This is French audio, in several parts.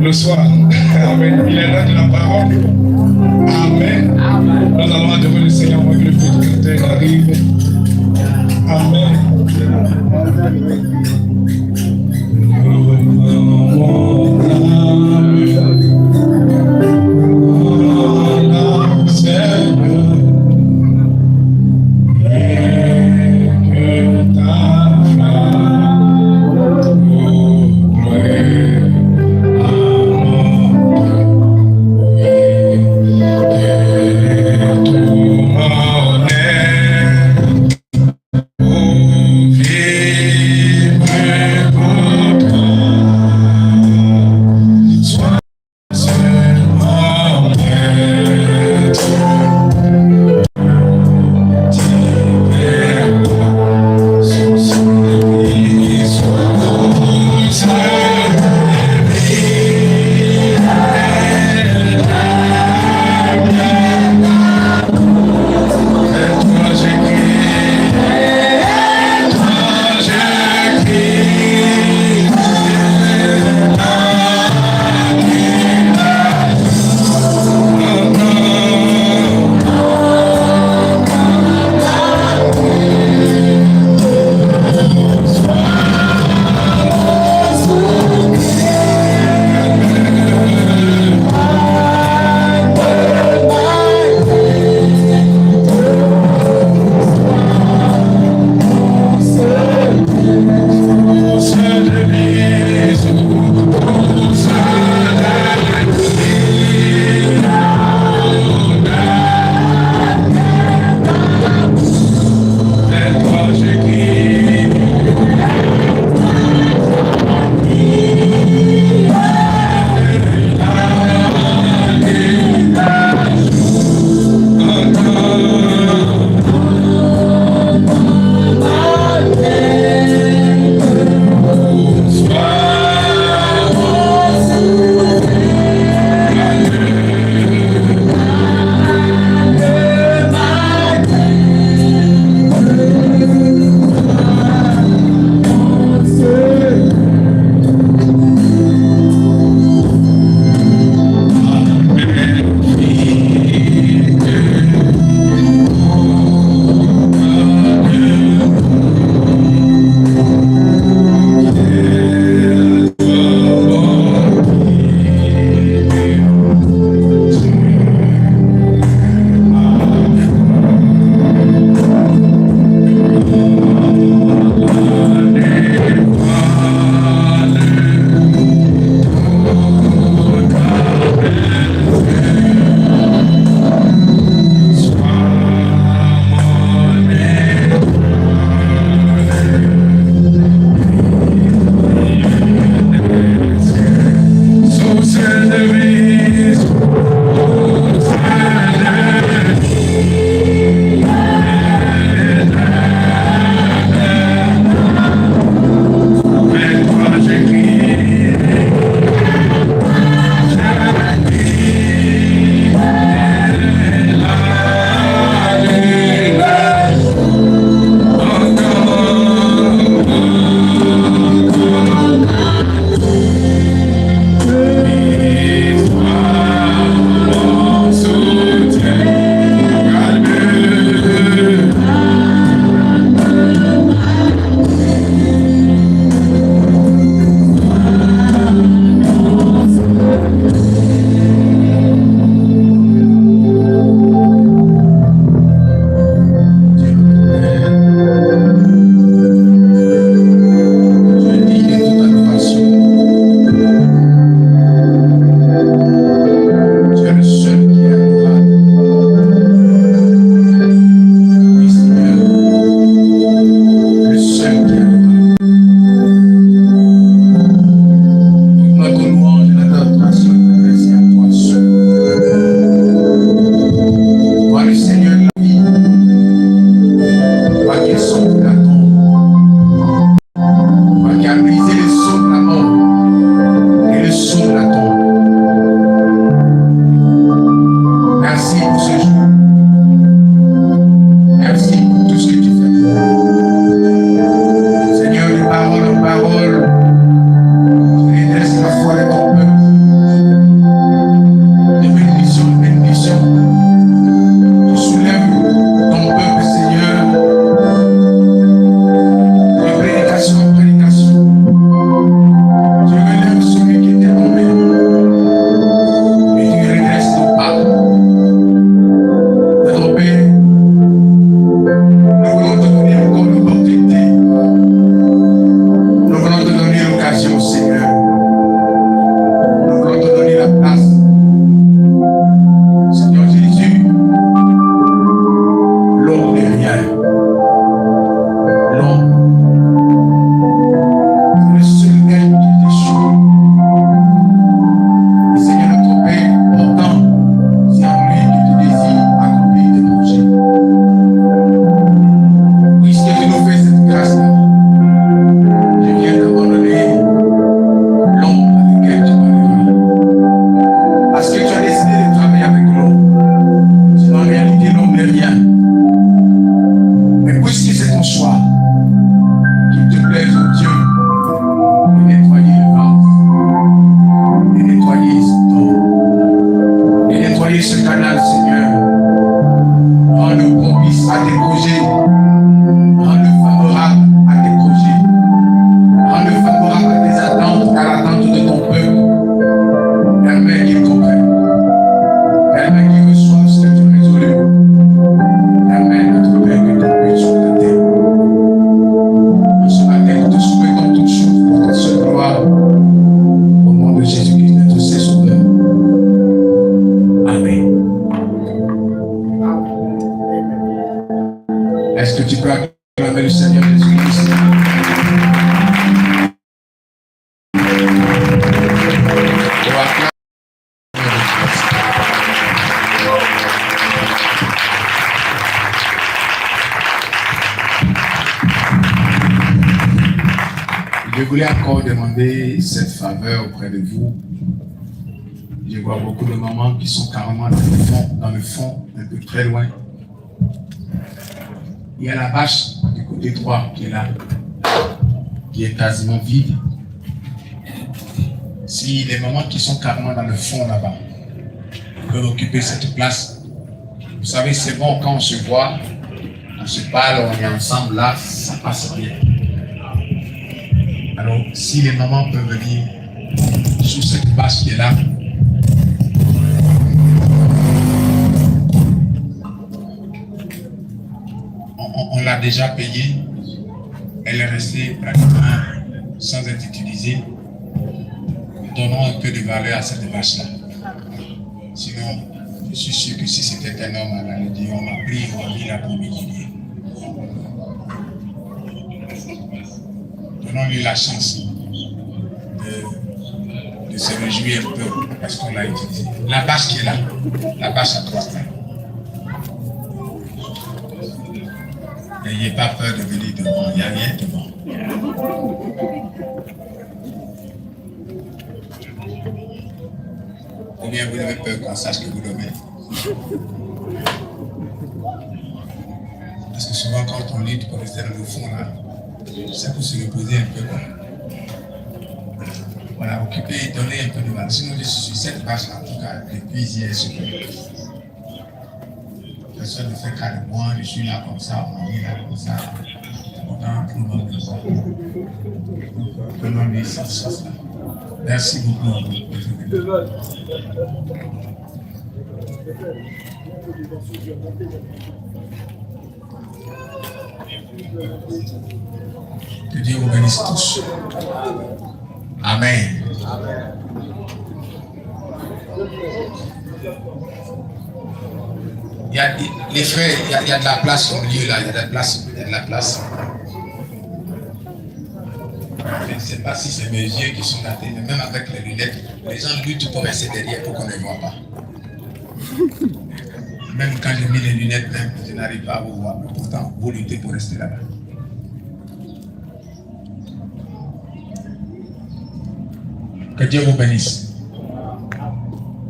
Le soir. Amen. Il est là de la parole. Amen. Nous allons adorer le Seigneur avant que le feu de l'éternel arrive. Amen. Yeah. pour ce jour. Merci pour tout ce que tu fais. Seigneur, de parole en parole, tu redresses la foi de ton peuple. De bénédiction en bénédiction, tu soulèves ton peuple, Seigneur, de prédication en prédication. Tu relèves celui qui était tombé et tu redresses ton pas. De ton Père, nous voulons te donner encore l'opportunité. Nous voulons te donner l'occasion, Seigneur. Nous voulons te donner la place. Seigneur Jésus, l'homme n'est rien. L'homme, c'est le seul être qui déchue. Et Seigneur notre Père, pourtant, c'est en lui que tu désires accomplir tes projets. Puisque tu nous fais cette grâce-là, je viens d'abandonner l'homme avec lequel tu m'as donné. Parce que tu as décidé de travailler avec l'homme. Sinon, en réalité, l'homme n'est rien. Mais puisque c'est ton choix, qu'il te plaise, oh Dieu, de nettoyer le vase, de nettoyer ce temps, de nettoyer ce canal, Seigneur, rends-nous propice à tes projets, rends-nous favorable à tes projets, rends-nous favorable à tes attentes, à l'attente de ton peuple. Permets qu'ils comprennent, permets qu'ils reçoivent ce que tu as résolu. Permets notre Père que ton but soit atteint. En ce matin, nous te souhaitons toutes choses pour ta seule gloire. Au nom de Jésus-Christ, notre Sauveur. Amen. Est-ce que tu peux acclamer le Seigneur Jésus-Christ? Je voulais encore demander cette faveur auprès de vous. Je vois beaucoup de mamans qui sont carrément dans le fond, un peu très loin. Il y a la bâche du côté droit qui est là, qui est quasiment vide. Si les mamans qui sont carrément dans le fond là-bas peuvent occuper cette place, vous savez, c'est bon quand on se voit, on se parle, on est ensemble là, ça passe bien. Alors, si les mamans peuvent venir sous cette bâche qui est là, on l'a déjà payée, elle est restée pratiquement sans être utilisée. Donnons un peu de valeur à cette bâche-là. Sinon, je suis sûr que si c'était un homme, on allait dire on m'a pris, on m'a mis là pour m'humilier. Donnons-lui la chance de se réjouir un peu parce qu'on l'a utilisé. La bâche qui est là, la bâche à droite là. N'ayez pas peur de venir devant, il n'y a rien devant. Ou bien vous avez peur qu'on sache que vous dormez. Parce que souvent quand on lutte pour rester dans le fond là, c'est pour se reposer un peu. Voilà, occuper, donner un peu de mal. Sinon je suis sur cette bâche là, en tout cas, depuis hier, ce que personne ne fait qu'à de moi, je suis là comme ça, on est là comme ça. Pourtant, tout le monde le voit. Donnons-lui cette chance-là. Merci beaucoup. Que Dieu vous bénisse tous. Amen. Il y a les frères, il y a de la place au milieu là, il y a de la place, il y a de la place. Je ne sais pas si c'est mes yeux qui sont gâtés, mais même avec les lunettes, les gens luttent pour rester derrière pour qu'on ne voit pas. Même quand j'ai mis les lunettes, même, je n'arrive pas à vous voir. Mais pourtant, vous luttez pour rester là-bas. Que Dieu vous bénisse.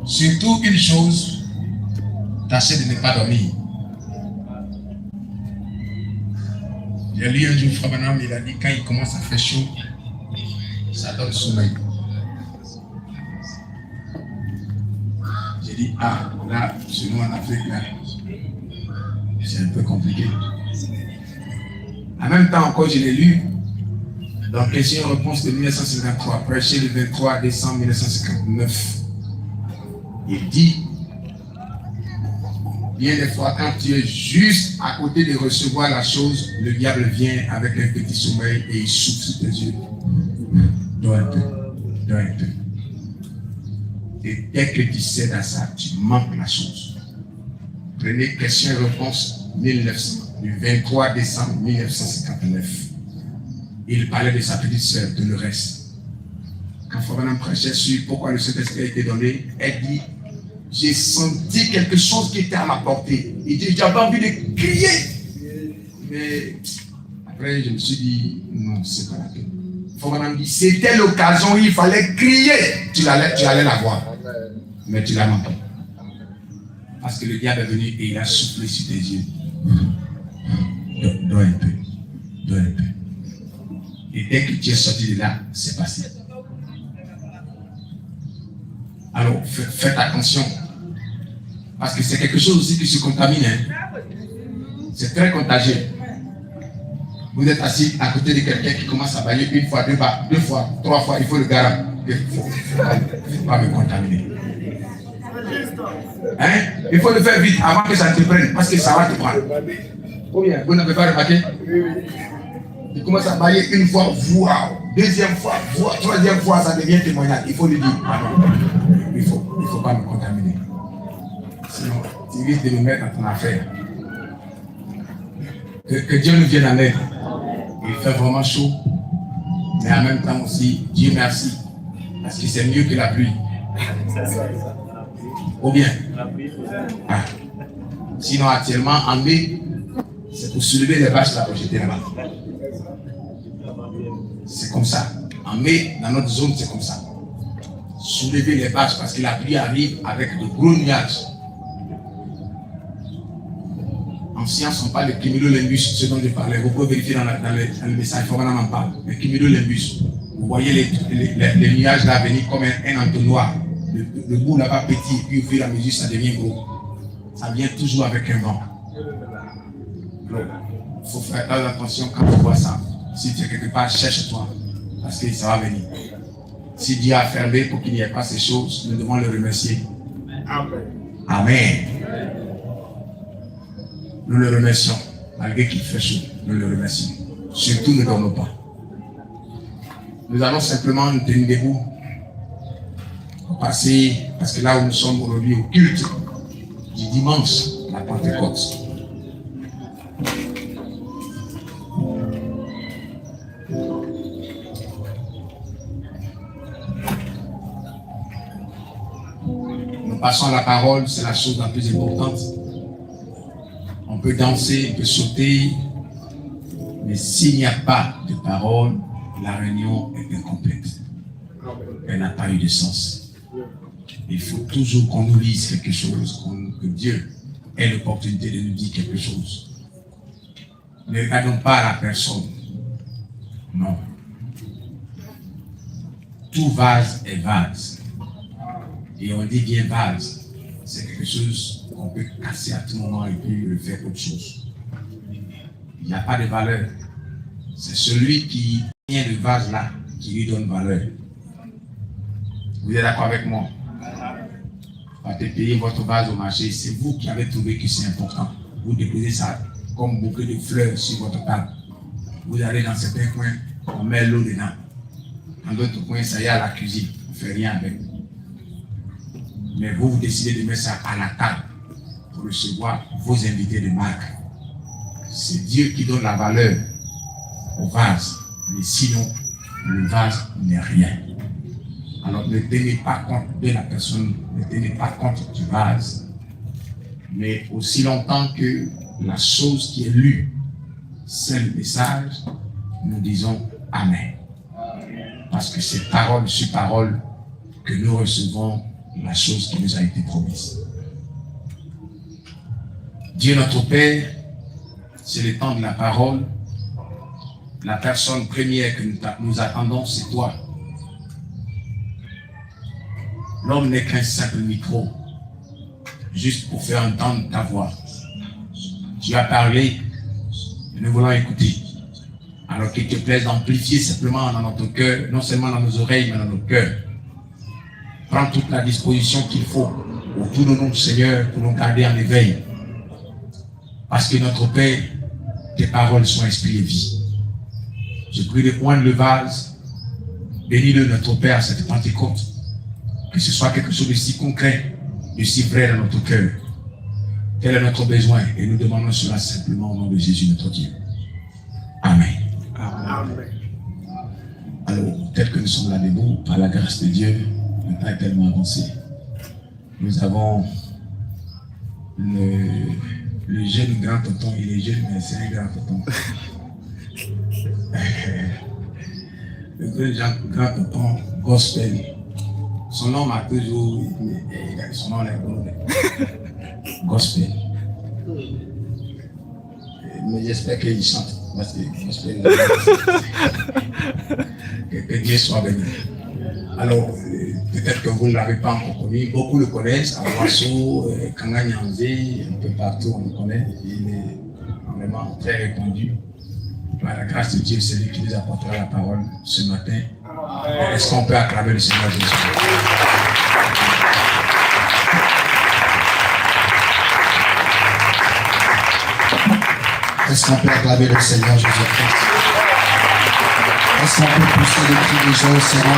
Surtout une chose, Tâchez de ne pas dormir. J'ai lu un jour Frère Branham, il a dit quand il commence à faire chaud, ça donne sommeil. J'ai dit, ah, là, chez nous en Afrique, là, c'est un peu compliqué. En même temps, encore, je l'ai lu dans Questions-réponses de 1953, prêché le 23 décembre 1959. Il dit, bien des fois, quand tu es juste à côté de recevoir la chose, le diable vient avec un petit sommeil et il souffle sur tes yeux. Dors un peu, dors un peu. Et dès que tu cèdes à ça, tu manques la chose. Prenez Questions-réponses 1900, du 23 décembre 1959. Il parlait de sa petite sœur, de le reste. Quand Frère Branham prêchait sur pourquoi le Saint-Esprit a été donné, elle dit, j'ai senti quelque chose qui était à ma portée. Il dit, j'avais envie de crier. Mais après, je me suis dit, non, c'est pas la peine. Frère Branham dit, c'était l'occasion où il fallait crier. Tu allais la voir. Mais tu l'as manqué. Parce que le diable est venu et il a soufflé sur tes yeux. Dors un peu. Dors un peu. Et dès que tu es sorti de là, c'est passé. Alors, faites attention. Parce que c'est quelque chose aussi qui se contamine. Hein. C'est très contagieux. Vous êtes assis à côté de quelqu'un qui commence à bailler une fois, deux fois, trois fois, il faut le garer. Il ne faut pas me contaminer. Hein? Il faut le faire vite avant que ça te prenne, parce que ça va te prendre. Ou bien, vous n'avez pas remarqué? Il commence à bailler une fois, voire, deuxième fois, voire, troisième fois, ça devient témoignage. Il faut lui dire, ah non, il faut pas me contaminer. Sinon, tu risques de me mettre dans ton affaire. Que Dieu nous vienne en aide. Il fait vraiment chaud, mais en même temps aussi, Dieu merci, parce que c'est mieux que la pluie. Ou bien, ah. Sinon actuellement, en mai, c'est pour soulever les vaches là pour jeter là-bas. C'est comme ça. En mai, dans notre zone, c'est comme ça. Soulever les vaches parce que la pluie arrive avec de gros nuages. En science, on parle de cumulonimbus, ce dont je parlais. Vous pouvez vérifier dans le message, il faut qu'on en parle. Le cumulonimbus. Vous voyez les nuages là venir comme un entonnoir. Le bout là-bas petit, et puis au fur et à mesure, ça devient gros. Ça vient toujours avec un vent. Il faut faire très attention quand tu vois ça. Si tu es quelque part, cherche-toi. Parce que ça va venir. Si Dieu a fermé pour qu'il n'y ait pas ces choses, nous devons le remercier. Amen. Amen. Nous le remercions. Malgré qu'il fait chaud, nous le remercions. Surtout ne dormons pas. Nous allons simplement nous tenir debout. Passer, parce que là où nous sommes aujourd'hui au culte du dimanche, la Pentecôte. Nous passons à la parole, c'est la chose la plus importante. On peut danser, on peut sauter, mais s'il n'y a pas de parole, la réunion est incomplète. Elle n'a pas eu de sens. Il faut toujours qu'on nous lise quelque chose, que Dieu ait l'opportunité de nous dire quelque chose. Ne regardons pas la personne. Non. Tout vase est vase. Et on dit bien vase. C'est quelque chose qu'on peut casser à tout moment et puis faire autre chose. Il n'y a pas de valeur. C'est celui qui tient le vase là qui lui donne valeur. Vous êtes d'accord avec moi? Partez payer votre vase au marché, c'est vous qui avez trouvé que c'est important. Vous déposez ça comme bouquet de fleurs sur votre table. Vous allez dans certains coins, on met l'eau dedans. Dans d'autres coins, ça y est à la cuisine, on ne fait rien avec. Mais vous décidez de mettre ça à la table pour recevoir vos invités de marque. C'est Dieu qui donne la valeur au vase. Mais sinon, le vase n'est rien. Alors ne tenez pas compte de la personne, ne tenez pas compte du vase. Mais aussi longtemps que la chose qui est lue, c'est le message, nous disons Amen. Parce que c'est parole sur parole que nous recevons la chose qui nous a été promise. Dieu notre Père, c'est le temps de la parole. La personne première que nous attendons, c'est toi. L'homme n'est qu'un simple micro, juste pour faire entendre ta voix. Tu as parlé, et nous voulons écouter. Alors qu'il te plaise d'amplifier simplement dans notre cœur, non seulement dans nos oreilles, mais dans nos cœurs. Prends toute la disposition qu'il faut autour de nous, Seigneur, pour nous garder en éveil. Parce que notre Père, tes paroles sont inspirées vie. Je prie de prendre le vase, bénis-le notre Père à cette Pentecôte. Que ce soit quelque chose de si concret, de si vrai dans notre cœur. Tel est notre besoin et nous demandons cela simplement au nom de Jésus notre Dieu. Amen. Amen. Alors, tel que nous sommes là debout, par la grâce de Dieu, le temps est tellement avancé. Nous avons le jeune grand tonton, il est jeune, mais c'est un grand tonton. Le grand tonton gospel. Son nom m'a toujours. Son nom est gospel. Mais j'espère qu'il chante. Parce que gospel. Que Dieu soit béni. Alors, peut-être que vous ne l'avez pas encore connu. Beaucoup le connaissent. À Wasso, Kanganyanzé, un peu partout, on le connaît. Il est vraiment très répandu. Par la grâce de Dieu, c'est lui qui nous apportera la parole ce matin. Est-ce qu'on peut acclamer le Seigneur Jésus? Est-ce qu'on peut acclamer le Seigneur Jésus-Christ? Est-ce qu'on peut pousser des cris de joie au Seigneur?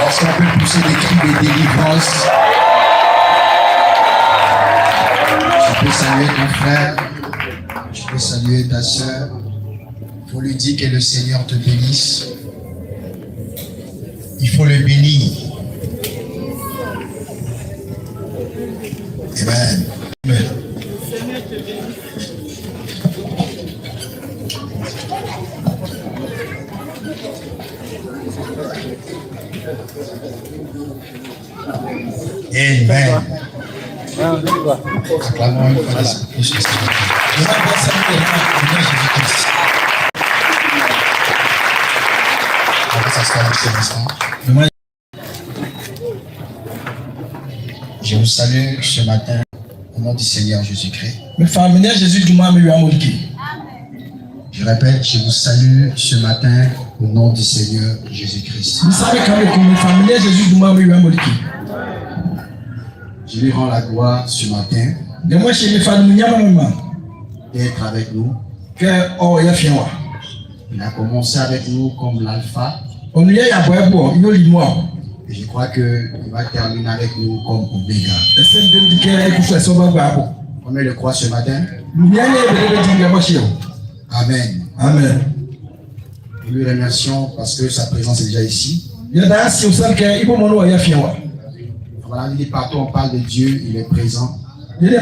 Est-ce qu'on peut pousser des cris de délivrance? Je peux saluer ton frère. Je peux saluer ta soeur. Il faut lui dire que le Seigneur te bénisse. Il faut le bénir. Amen. Amen. Acclamons une fois la Jésus. Je vous salue ce matin au nom du Seigneur Jésus-Christ. Je répète, je vous salue ce matin au nom du Seigneur Jésus-Christ. Je lui rends la gloire ce matin d'être avec nous. Il a commencé avec nous comme l'alpha. Et je crois qu'il va terminer avec nous comme Oméga. On met le croix ce matin. Amen. Amen. Nous lui remercions parce que sa présence est déjà ici. Voilà, il dit partout on parle de Dieu, il est présent. C'est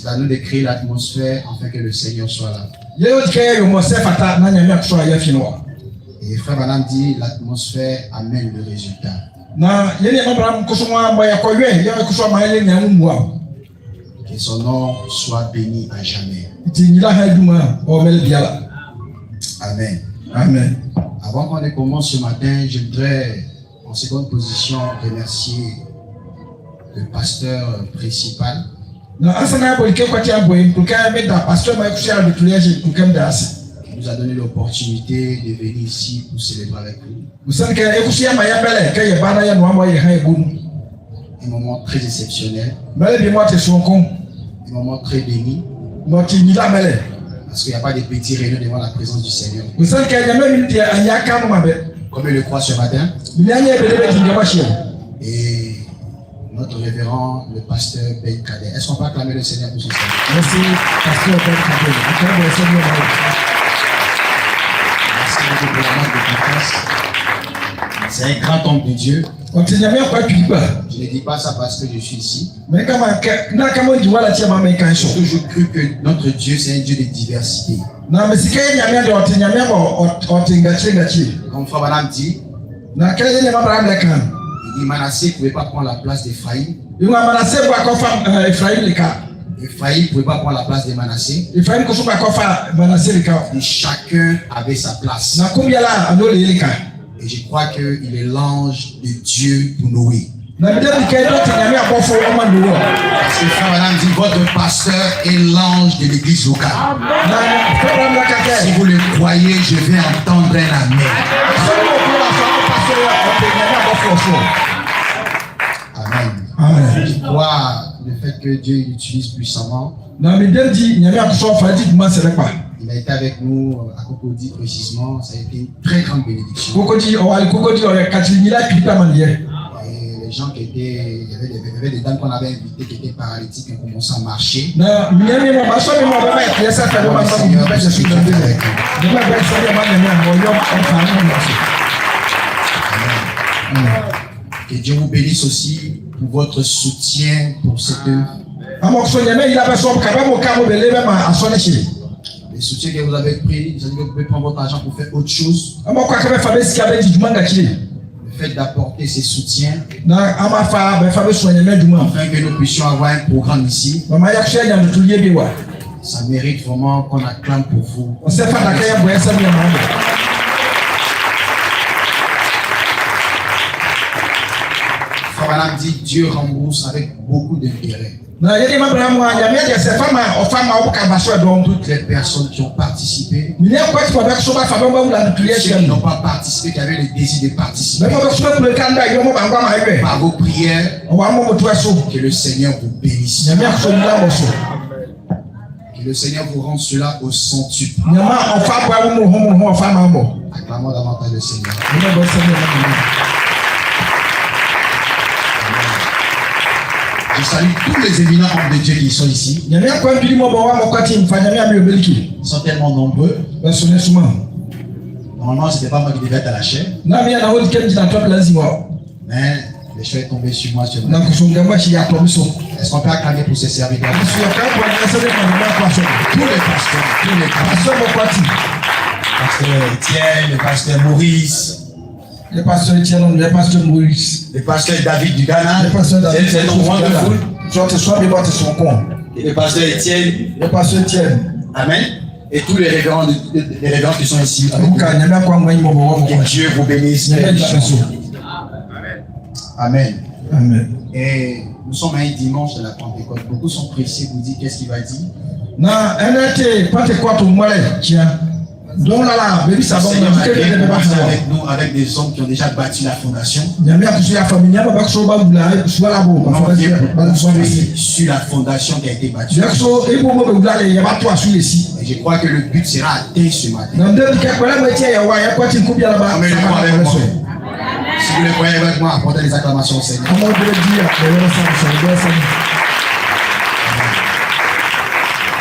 à nous de créer l'atmosphère afin que le Seigneur soit là. Et frère Madame dit l'atmosphère amène le résultat. Que son nom soit béni à jamais. Amen. Amen. Avant qu'on ne commence ce matin, je voudrais en seconde position remercier le pasteur principal. Qui nous a donné l'opportunité de venir ici pour célébrer avec nous. Un moment très exceptionnel. Un moment très béni. Parce qu'il n'y a pas de petits réunions devant la présence du Seigneur. Comme il le croit ce matin. Et notre révérend, le pasteur Ben Kader. Est-ce qu'on peut acclamer le Seigneur pour ce Seigneur? Merci, pasteur Ben Kader. Merci beaucoup pour la marque de confiance. C'est un grand homme de Dieu. Je ne dis pas ça parce que je suis ici. J'ai toujours cru que notre Dieu, c'est un Dieu de diversité. Comme Frère Madame dit, il Il dit Manassé ne pouvait pas prendre la place d'Ephraïm. Ephraïm ne pouvait pas prendre la place de Manassé. Et chacun avait sa place. Et je crois qu'il est l'ange de Dieu pour Noé. Parce que frère madame dit votre pasteur est l'ange de l'église locale. Si vous le croyez, je vais entendre un amen. Amen. Je crois le fait que Dieu l'utilise puissamment. Il a été avec nous à Cocody précisément. Ça a été une très grande bénédiction. Et les gens qui étaient, il y avait des dames qu'on avait invitées qui étaient paralytiques et qui commençaient à marcher. Que Dieu vous bénisse aussi pour votre soutien pour cette œuvre. Le soutien que vous avez pris, vous pouvez prendre votre argent pour faire autre chose. Le fait d'apporter ces soutiens afin que nous puissions avoir un programme ici. Ça mérite vraiment qu'on acclame pour vous. Madame dit Dieu rembourse avec beaucoup d'intérêt. Toutes les personnes qui ont participé, ceux qui n'ont pas participé, qui avaient le désir de participer, par vos prières, que le Seigneur vous bénisse. Que le Seigneur vous rende cela au centuple. Acclamons davantage le Seigneur. Je salue tous les éminents hommes de Dieu qui sont ici. Ils sont tellement nombreux. Normalement, ce n'était pas moi qui devais être à la chair. Mais le choix est tombé sur moi. Est-ce qu'on peut acclamer pour ces serviteurs? Tous les pasteurs. Pasteur Étienne, le pasteur Maurice. Le pasteur Etienne, le pasteur Maurice, le pasteur David du Ghana, le pasteur David, c'est un wonderful. Et le pasteur Etienne, Amen. Et tous les révérends qui sont ici. Que Dieu vous bénisse. Amen. Amen. Et nous sommes un dimanche de la Pentecôte. Beaucoup sont pressés pour dire qu'est-ce qu'il va dire. Donc là, le Seigneur a commencé avec nous, avec des hommes qui ont déjà bâti la fondation. On vient sur la fondation qui a été bâtie. Et je crois que le but sera atteint ce matin. Si vous le croyez avec moi, apportez les acclamations au Seigneur.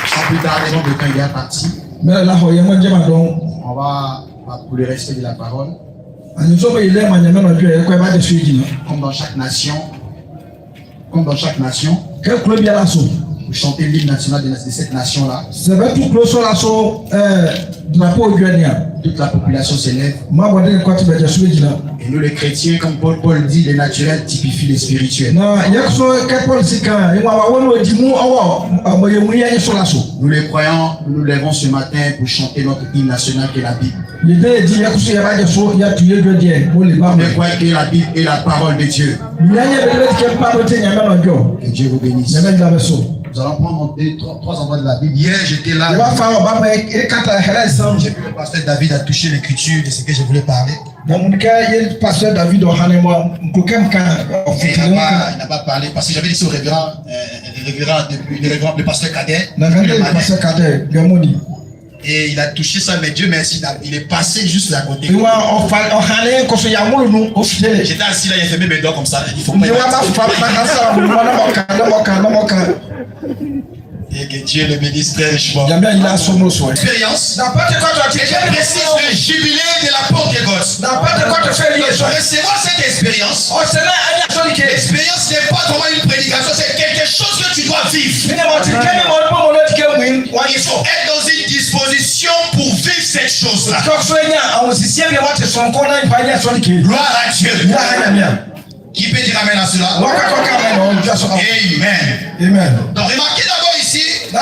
Sans plus tarder, donc le temps il est parti. On va pour le respect de la parole. Comme dans chaque nation, vous chantez l'hymne national de cette nation-là. Toute la population s'élève. Et nous les chrétiens, comme Paul dit, les naturels typifient les spirituels. Nous les croyants, nous nous lèvons ce matin pour chanter notre hymne national qui est la Bible. Nous croyons que la Bible est la parole de Dieu. Que Dieu vous bénisse. Nous allons prendre trois endroits de la Bible. Hier, j'étais là. J'ai vu le pasteur David a touché l'écriture de ce que je voulais parler. Il n'a pas parlé parce que j'avais dit au révérend, le pasteur Kader. Et il a touché ça, mais Dieu merci, il est passé juste à côté. J'étais assis là, il a fermé mes doigts comme ça. Il faut pas. Et que Dieu le bénisse très richement. Expérience. Je précise le jubilé de la Pentecôte. Recevoir cette expérience. L'expérience n'est pas comment une prédication, c'est quelque chose que tu dois vivre. Il faut être dans une disposition pour vivre cette chose-là. Gloire à Dieu. Qui peut dire amen à cela? Amen. Amen. Donc remarquez d'abord ici, on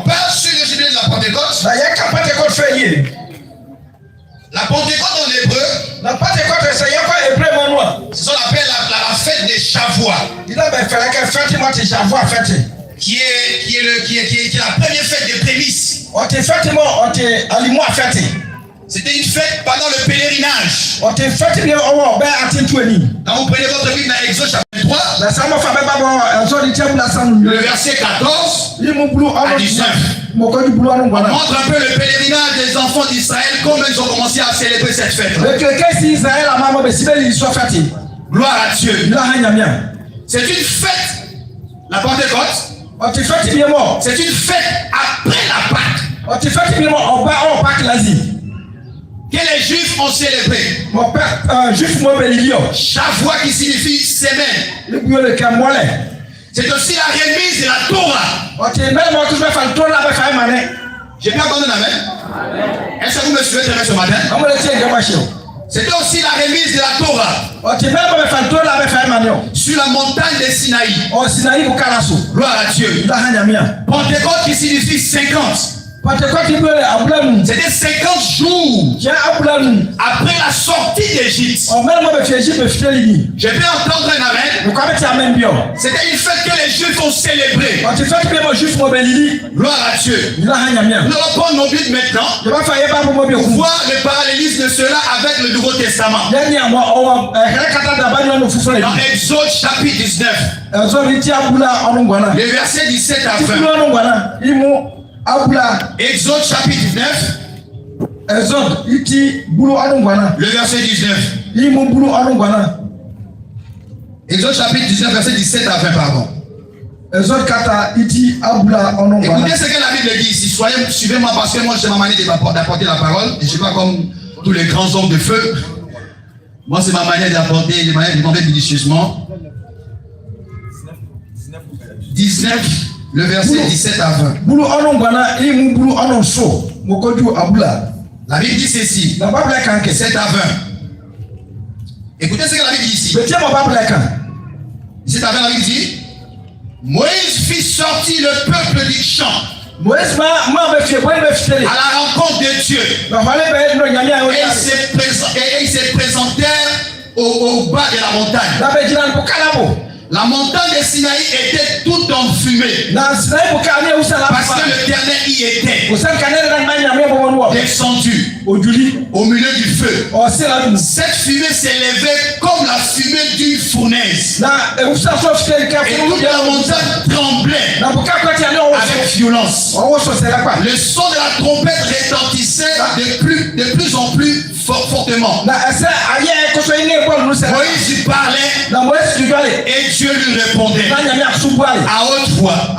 parle sur le jubilé de la Pentecôte. La Pentecôte en hébreu, c'est ce qu'on appelle la fête des Shavuot, qui est la première fête des prémices. C'était une fête pendant le pèlerinage. Quand vous prenez votre Bible dans Exode chapitre 3, le verset 14 à 19, on montre un peu le pèlerinage des enfants d'Israël, comment ils ont commencé à célébrer cette fête. Gloire à Dieu. C'est une fête, la Pentecôte. C'est une fête après la Pâque que les Juifs ont célébré. Shavuot qui signifie semaine. C'est aussi la remise de la Torah. J'ai bien entendu amen. Est-ce que vous me suivez très bien ce matin? C'était aussi la remise de la Torah sur la montagne de Sinaï. Gloire à Dieu. Pentecôte qui signifie 50. C'était 50 jours après la sortie d'Égypte. Je peux entendre un amen. C'était une fête que les Juifs ont célébrée. Gloire à Dieu. Nous allons prendre nos Bibles maintenant pour voir le parallélisme de cela avec le Nouveau Testament. Dans Exode chapitre 19, les versets 17 à 20. Exode chapitre 19, le verset 19. Exode chapitre 19, verset 17 à 20, pardon. Écoutez ce que la Bible dit ici. Suivez-moi parce que moi, c'est ma manière d'apporter la parole. Je ne suis pas comme tous les grands hommes de feu. Moi, c'est ma manière d'apporter, ma manière de demander minutieusement. 19. Le verset 17 à 20. La Bible dit ceci. 17 à 20. Écoutez ce que la Bible dit ici. 17 à 20, la Bible dit: Moïse fit sortir le peuple du champ à la rencontre de Dieu. Et ils se présentèrent au bas de la montagne. La montagne de Sinaï était toute en fumée. Parce que l'Éternel y était descendu au milieu du feu. Cette fumée s'élevait comme la fumée d'une fournaise. Et toute la montagne tremblait avec violence. Le son de la trompette retentissait de plus en plus fortement. Moïse lui parlait et Dieu lui répondait à haute voix.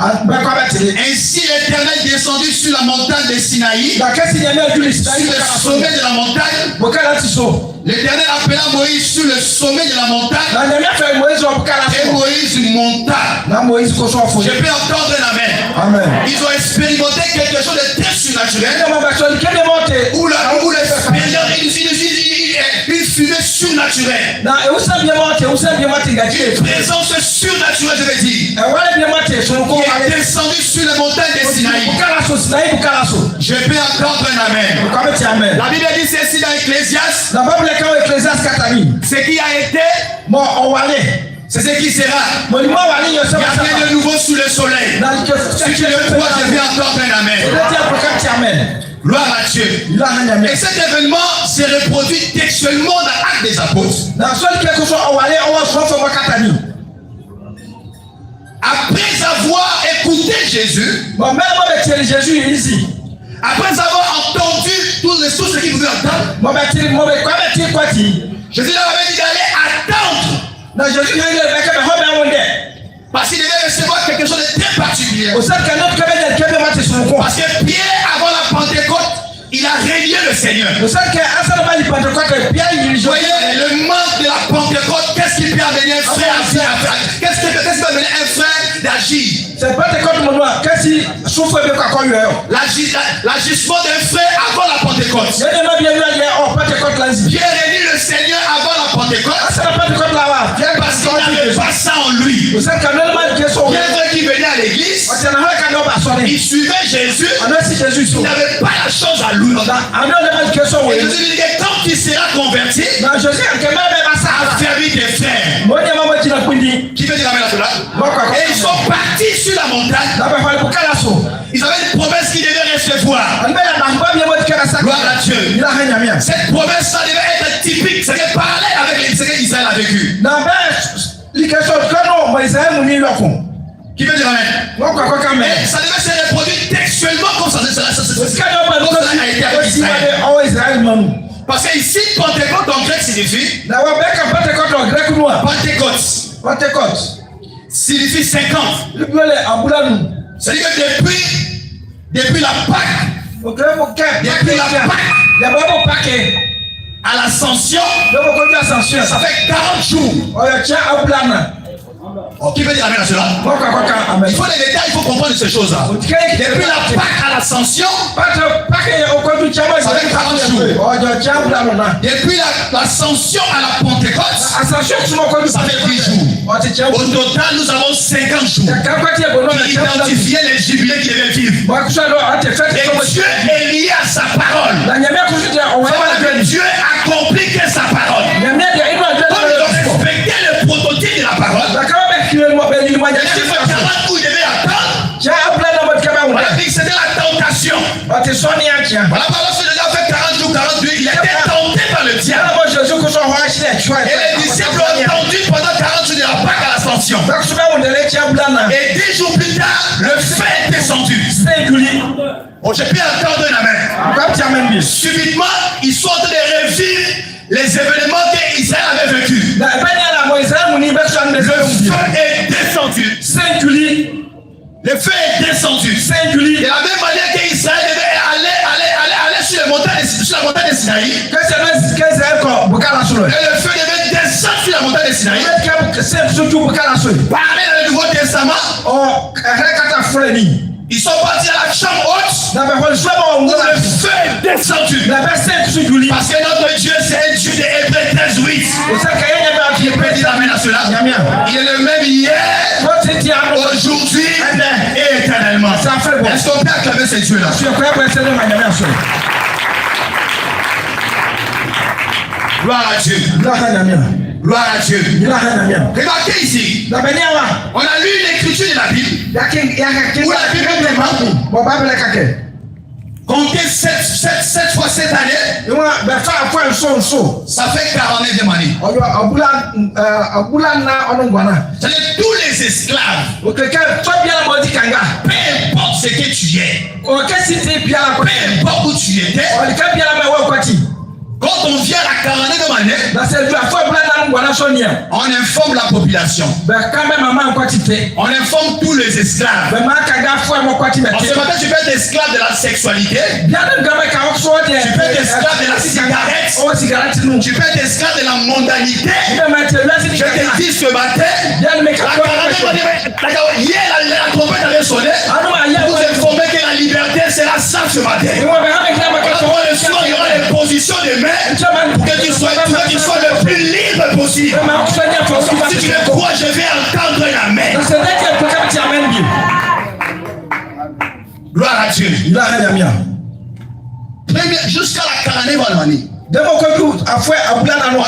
Ainsi l'Éternel descendu sur la montagne de Sinaï, sur le sommet de la montagne. L'Éternel appela Moïse sur le sommet de la montagne et Moïse monta. Je peux entendre un amen. Ils ont expérimenté quelque chose de très surnaturel où une fumée surnaturelle. Une présence surnaturelle, je vais dire, qui est descendue sur la montagne de Sinaï. Je peux entendre un amen. La Bible dit ceci dans Ecclésiaste: ce qui a été, c'est ce qui sera. Il y a rien de nouveau sous le soleil. Si tu le crois, je vais entendre un amen. Gloire à Dieu. Et cet événement s'est reproduit textuellement dans l'Acte des Apôtres. Après avoir écouté Jésus, après avoir entendu tout ce qu'il pouvait entendre, Jésus leur avait dit d'aller attendre. Parce qu'il devait recevoir quelque chose de très particulier. Parce que Pierre, avant la Pentecôte, il a régné le Seigneur. Vous voyez, le manque de la Pentecôte, qu'est-ce qui peut amener un frère? Qu'est-ce qui peut amener un frère d'agir. L'agissement des frères avant la Pentecôte. Pierre réunit le Seigneur avant la Pentecôte. Pierre parce qu'il n'avait pas ça en lui. Pierre qui venait à l'église, il suivait Jésus, il n'avait pas la chose à lui. Et Jésus lui dit que quand tu seras converti, affermis tes frères. Qui veut dire amen à cela? Et ils sont partis sur la montagne. Ils avaient une promesse qu'ils devaient recevoir. Gloire à Dieu. Cette promesse-là devait être typique. C'est parler avec les Israël a vécu. Qui veut dire amen? Mais ça devait se reproduire textuellement comme ça. Cela a été avec Israël. Parce que ici, Pentecôte en grec signifie Pentecôte signifie 50. C'est-à-dire que depuis la Pâque, à l'ascension, ça fait 40 jours. Qui veut dire amen à cela? Il faut les détails, il faut comprendre ces choses-là. Depuis la Pâque à l'ascension, ça fait 40 jours. Depuis l'ascension à la Pentecôte, ça fait 10 jours. Au total, nous avons 50 jours qui identifiaient les jubilés qui devaient vivre. Et Dieu est lié à sa parole. Dieu accomplit que sa parole. Comme ils ont respecté le prototype de la parole, il fait 40 où il devait attendre. Voilà, c'était la tentation. Voilà, par lorsque Jésus a fait 40 jours, 48, il était tenté par le diable. Et les disciples ont attendu pendant 40 jours de la Pâque à l'ascension. Et 10 jours plus tard, le feu est descendu. Oh, j'ai pu entendre un amen. Subitement, ils sont en train de revivre les événements qu'Israël avait vécus. Le feu est descendu. Le feu est descendu. De la même manière qu'Israël devait aller sur la montagne de Sinaï. Et le feu devait descendre sur la montagne de Sinaï. Parler dans le Nouveau Testament. Ils sont partis à la chambre haute où le feu est descendu. Parce que notre Dieu, c'est un Dieu de Hébreux 13:8. Qui peut dire amen à cela? Il est le même hier, aujourd'hui et éternellement. Est-ce qu'on peut acclamer ce Dieu-là? Gloire à Dieu. Gloire à Dieu. Remarquez ici, on a lu l'écriture de la Bible. Où la Bible est comptez 7 fois cette année. Ça fait 49e année. C'est-à-dire tous les esclaves, peu importe ce que tu es, peu importe où tu étais, quand on vient à la 49e année, on informe la population. On informe tous les esclaves. En ce matin, tu peux être esclave de la sexualité. Tu peux être esclave de la cigarette. Tu peux être esclave de la mondanité. Je te dis ce matin, la 49e année, hier la trompette avait sonné. Vous informez que la liberté sera ça ce matin. Après le soir, il y aura les positions de main pour que tu sois le plus libre possible. Si tu le crois, je vais entendre un amen. Gloire à Dieu. Jusqu'à la 40e année. On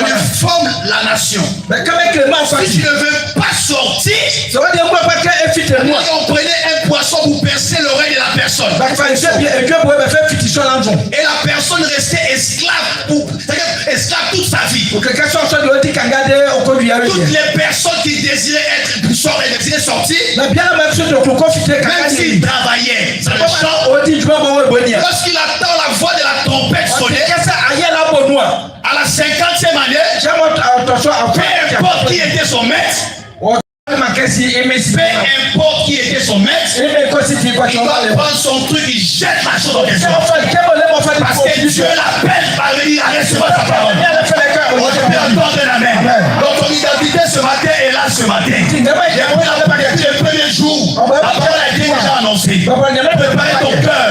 informe la nation. Si tu ne veux pas sortir, on prenait un poisson pour percer l'oreille de la personne. Et la personne restait esclave, esclave toute sa vie. Toutes les personnes qui désiraient sortir, même s'ils travaillaient, lorsqu'il attend la voix de la trompette sonner, à la 50e année, peu importe qui était son maître, peu importe qui était son maître, il doit prendre son truc, il jette la chose dans les eaux. Parce que Dieu l'appelle à venir à recevoir sa parole. On peut entendre la main. Donc ton identité ce matin est là ce matin. Depuis le premier jour préparer ton cœur,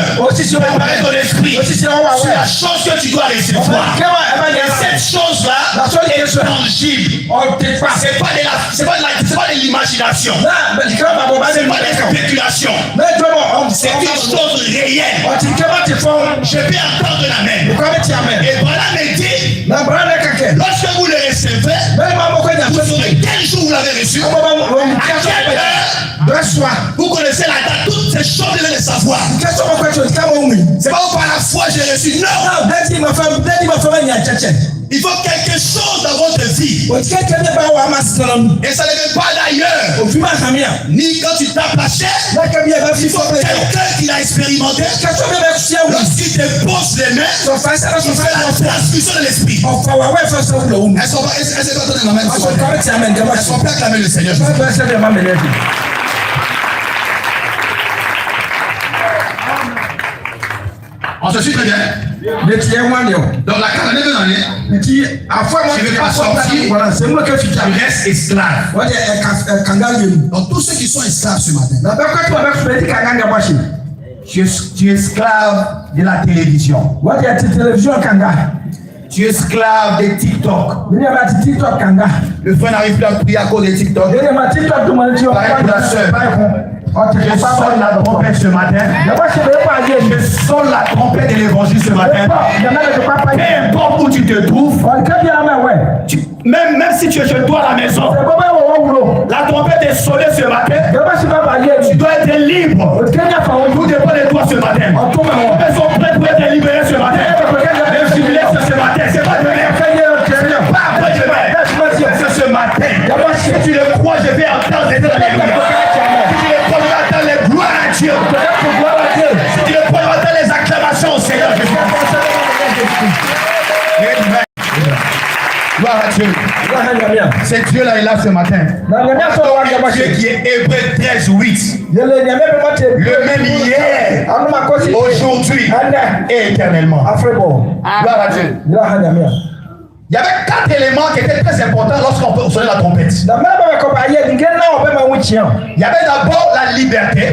préparer ton esprit sur la chose que tu dois recevoir. Et cette chose-là est tangible. C'est pas de l'imagination. C'est pas des spéculations. C'est une chose réelle. Je peux entendre l'amen. Et voilà me dit, lorsque vous le recevez, vous saurez quel jour vous l'avez reçu, à quelle heure. Vous connaissez la date, toutes ces choses, vous devez les savoir. C'est pas par la foi j'ai reçu. Non. Il faut quelque chose dans votre vie. Et ça ne vient pas d'ailleurs. Ni quand tu t'as passé. Il faut quelqu'un qui l'a expérimenté. Lorsqu'il te pose les mains, il fait la transfusion de l'esprit. Est-ce qu'on peut acclamer le Seigneur? On se suit très bien. Donc la 49e année, je ne vais pas sortir, je reste esclave. Donc tous ceux qui sont esclaves ce matin, tu es esclave de la télévision. Tu es esclave de TikTok. Le frère n'arrive plus à prier à cause de TikTok. Pareil pour la soeur. Je sonne la trompette ce matin. Je sonne la trompette de l'évangile ce matin. Peu importe où tu te trouves, même si tu es chez toi à la maison, la trompette est sonnée ce matin. Tu dois être libre. Tout dépend de toi ce matin. Ils sont prêts pour être libérés ce matin. Même si tu laisses ce matin, c'est pas demain. C'est pas après demain. C'est ce matin. Si tu le crois, je vais entendre des gloire à Dieu. Si tu le crois, les acclamations au Seigneur. Gloire à Dieu. C'est Dieu là et là ce matin. Dieu qui est Hébreu 13:8. Le même hier, aujourd'hui et éternellement. Gloire à Dieu. Il y avait 4 éléments qui étaient très importants lorsqu'on sonnait la trompette. Il y avait d'abord la liberté.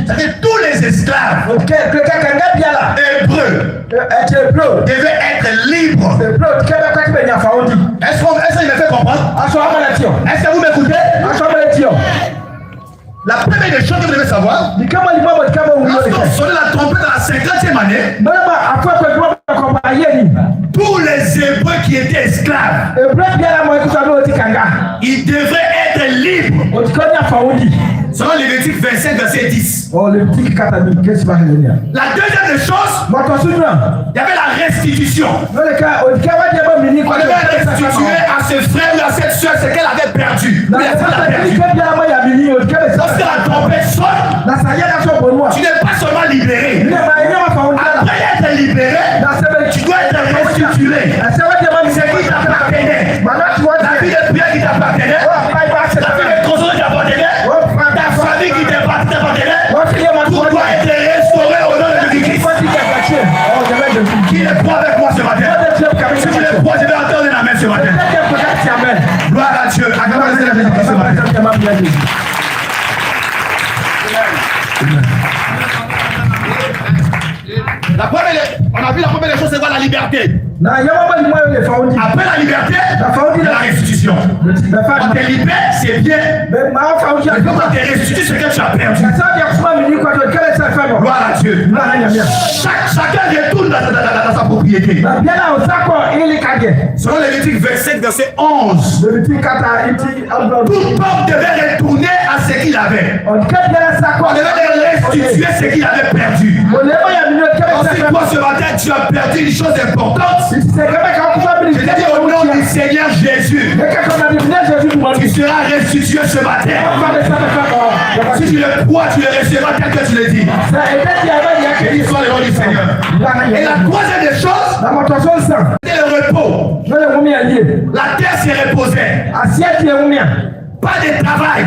C'est-à-dire tous les esclaves hébreux devaient être libres. Est-ce qu'il me fait comprendre? Est-ce que vous m'écoutez? La première des choses que vous devez savoir, lorsqu'on sonnait la trompette dans la 50e année, tous les Hébreux qui étaient esclaves, ils devraient être libres. Selon Lévitique 25, verset 10. La deuxième des choses, il y avait la restitution. On devait restituer à ce frère ou à cette soeur ce qu'elle avait perdu. Lorsque la trompette sonne, tu n'es pas seulement libéré. Après être libéré, tu dois être restitué. C'est qui t'appartenait. La vie de prière qui t'appartenait. La vie de console qui t'appartenait. Ta famille qui t'appartenait. Tout doit être restauré au nom de Jésus-Christ. Qui est pour avec moi ce matin? Si tu es pour, je vais entendre la main ce matin. Gloire à Dieu. Acclamez le Seigneur Jésus-Christ ce matin. On a vu la première chose, c'est voir la liberté. Après la liberté, la restitution. Quand tu es libéré, c'est bien. Mais quand tu es restitué, c'est que tu as perdu. Gloire à Dieu. Chacun retourne dans sa propriété. Selon Lévitique 25, verset 11, tout homme devait retourner à ce qu'il avait. On devait restituer ce qu'il avait perdu. Si toi ce matin tu as perdu une chose importante, je te dis au nom du Seigneur Jésus, tu seras restitué ce matin. Si tu le crois, tu le recevras tel que tu le dis. Béni soit le nom du Seigneur. Et la troisième des choses, c'est le repos. La terre s'est reposée. Pas de travail.